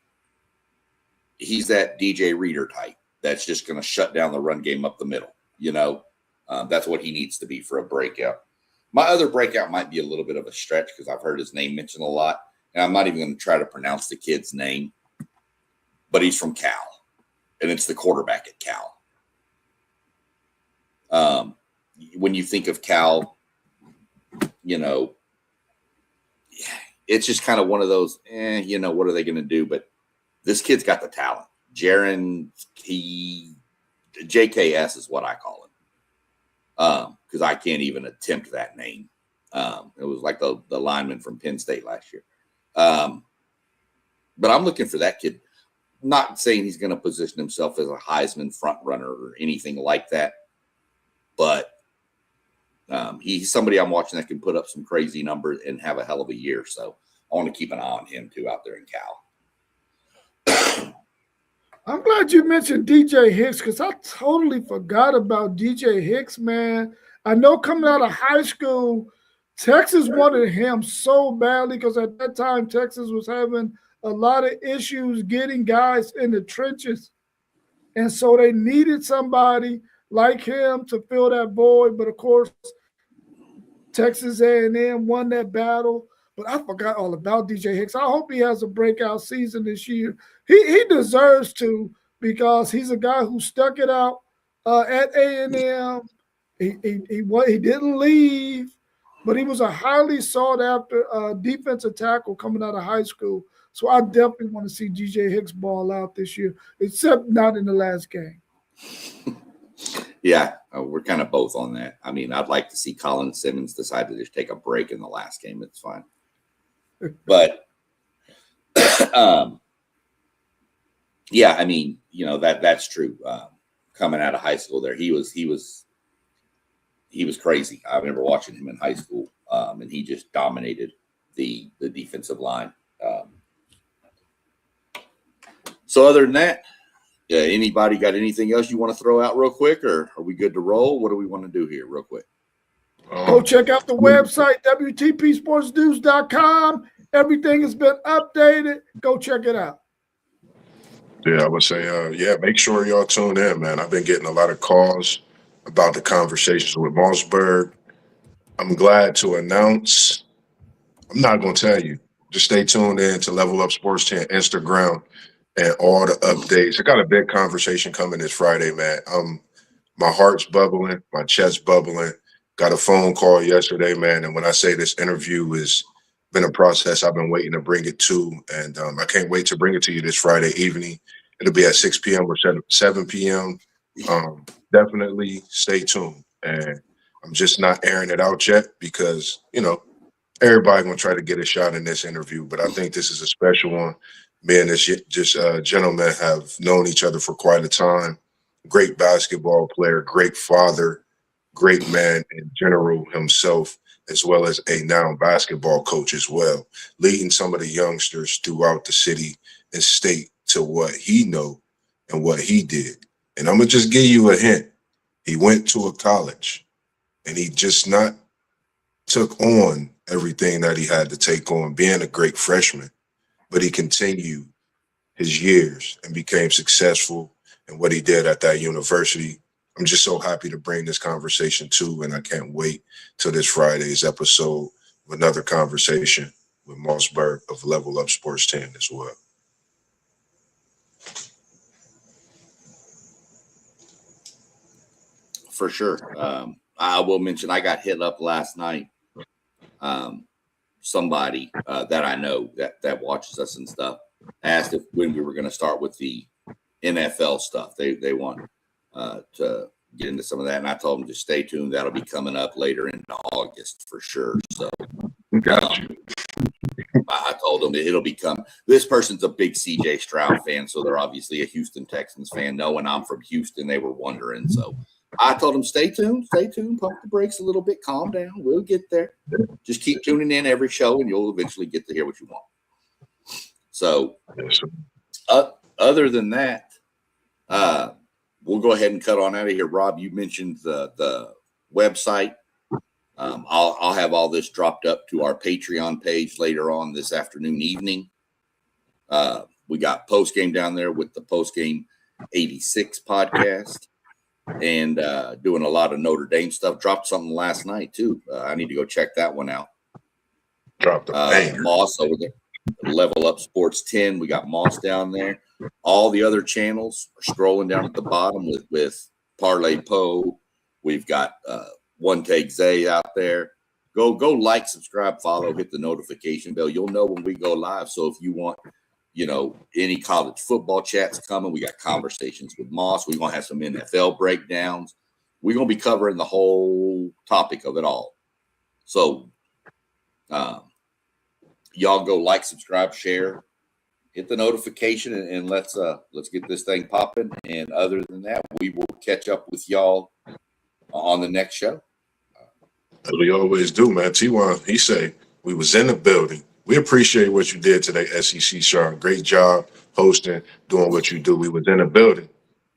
He's that DJ Reader type that's just going to shut down the run game up the middle. That's what he needs to be for a breakout. My other breakout might be a little bit of a stretch because I've heard his name mentioned a lot, and I'm not even going to try to pronounce the kid's name, but he's from Cal, and it's the quarterback at Cal. When you think of Cal, it's just kind of one of those, what are they going to do? But this kid's got the talent. Jaron, JKS is what I call him. Because I can't even attempt that name. It was like the lineman from Penn State last year. But I'm looking for that kid. Not saying he's going to position himself as a Heisman front runner or anything like that. But he's somebody I'm watching that can put up some crazy numbers and have a hell of a year. So I want to keep an eye on him too out there in Cal. I'm glad you mentioned DJ Hicks because I totally forgot about DJ Hicks, man. I know coming out of high school, Texas wanted him so badly because at that time, Texas was having a lot of issues getting guys in the trenches. And so they needed somebody like him to fill that void. But, of course, Texas A&M won that battle. But I forgot all about DJ Hicks. I hope he has a breakout season this year. He deserves to because he's a guy who stuck it out at A&M. He didn't leave, but he was a highly sought after defensive tackle coming out of high school. So I definitely want to see DJ Hicks ball out this year, except not in the last game. Yeah, we're kind of both on that. I mean, I'd like to see Colin Simmons decide to just take a break in the last game. It's fine. But yeah, I mean, that's true. Coming out of high school there, he was crazy. I remember watching him in high school, and he just dominated the defensive line. So other than that, anybody got anything else you want to throw out real quick, or are we good to roll? What do we want to do here real quick? Go check out the website, WTPSportsNews.com. Everything has been updated. Go check it out. Yeah, I would say, make sure y'all tune in, man. I've been getting a lot of calls about the conversations with Mossberg. I'm glad to announce, I'm not going to tell you. Just stay tuned in to Level Up Sports 10 Instagram and all the updates. I got a big conversation coming this Friday, man. My heart's bubbling, my chest's bubbling. Got a phone call yesterday, man. And when I say this interview has been a process I've been waiting to bring it to, and I can't wait to bring it to you this Friday evening. It'll be at 6 p.m. or 7 p.m. Definitely stay tuned. And I'm just not airing it out yet because, everybody going to try to get a shot in this interview. But I think this is a special one. Me and this gentleman have known each other for quite a time. Great basketball player, great father, great man in general himself, as well as a now basketball coach as well, leading some of the youngsters throughout the city and state to what he know and what he did. And I'm going to just give you a hint. He went to a college and he just not took on everything that he had to take on being a great freshman, but he continued his years and became successful in what he did at that university. I'm just so happy to bring this conversation to, and I can't wait till this Friday's episode of another conversation with Mossberg of Level Up Sports 10 as well. For sure. I will mention I got hit up last night. Somebody that I know that watches us and stuff asked when we were going to start with the NFL stuff. They want to get into some of that. And I told them to stay tuned. That'll be coming up later in August for sure. So Got you. I told them it'll become, this person's a big CJ Stroud fan, so they're obviously a Houston Texans fan. Knowing I'm from Houston, they were wondering. So I told them, stay tuned, pump the brakes a little bit, calm down. We'll get there. Just keep tuning in every show, and you'll eventually get to hear what you want. So other than that, we'll go ahead and cut on out of here. Rob, you mentioned the website. I'll have all this dropped up to our Patreon page later on this afternoon, evening. We got post game down there with the post game 86 podcast, and doing a lot of Notre Dame stuff. Dropped something last night too. I need to go check that one out. Dropped a banger. Moss over there, Level Up Sports 10. We got Moss down there. All the other channels are scrolling down at the bottom with Parlay Poe. We've got One Take Zay out there. Go like, subscribe, follow, hit the notification bell. You'll know when we go live. So if you want, any college football chats coming, we got conversations with Moss. We're going to have some NFL breakdowns. We're going to be covering the whole topic of it all. So y'all go like, subscribe, share, hit the notification, and let's get this thing popping. And other than that, we will catch up with y'all on the next show. As we always do, man. T1, he say we was in the building. We appreciate what you did today, SEC Sean. Great job hosting, doing what you do. We was in the building,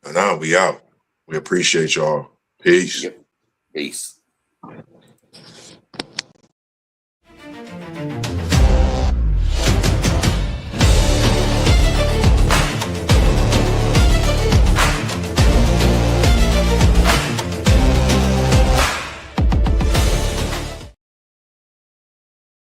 and now we out. We appreciate y'all. Peace. Yep. Peace.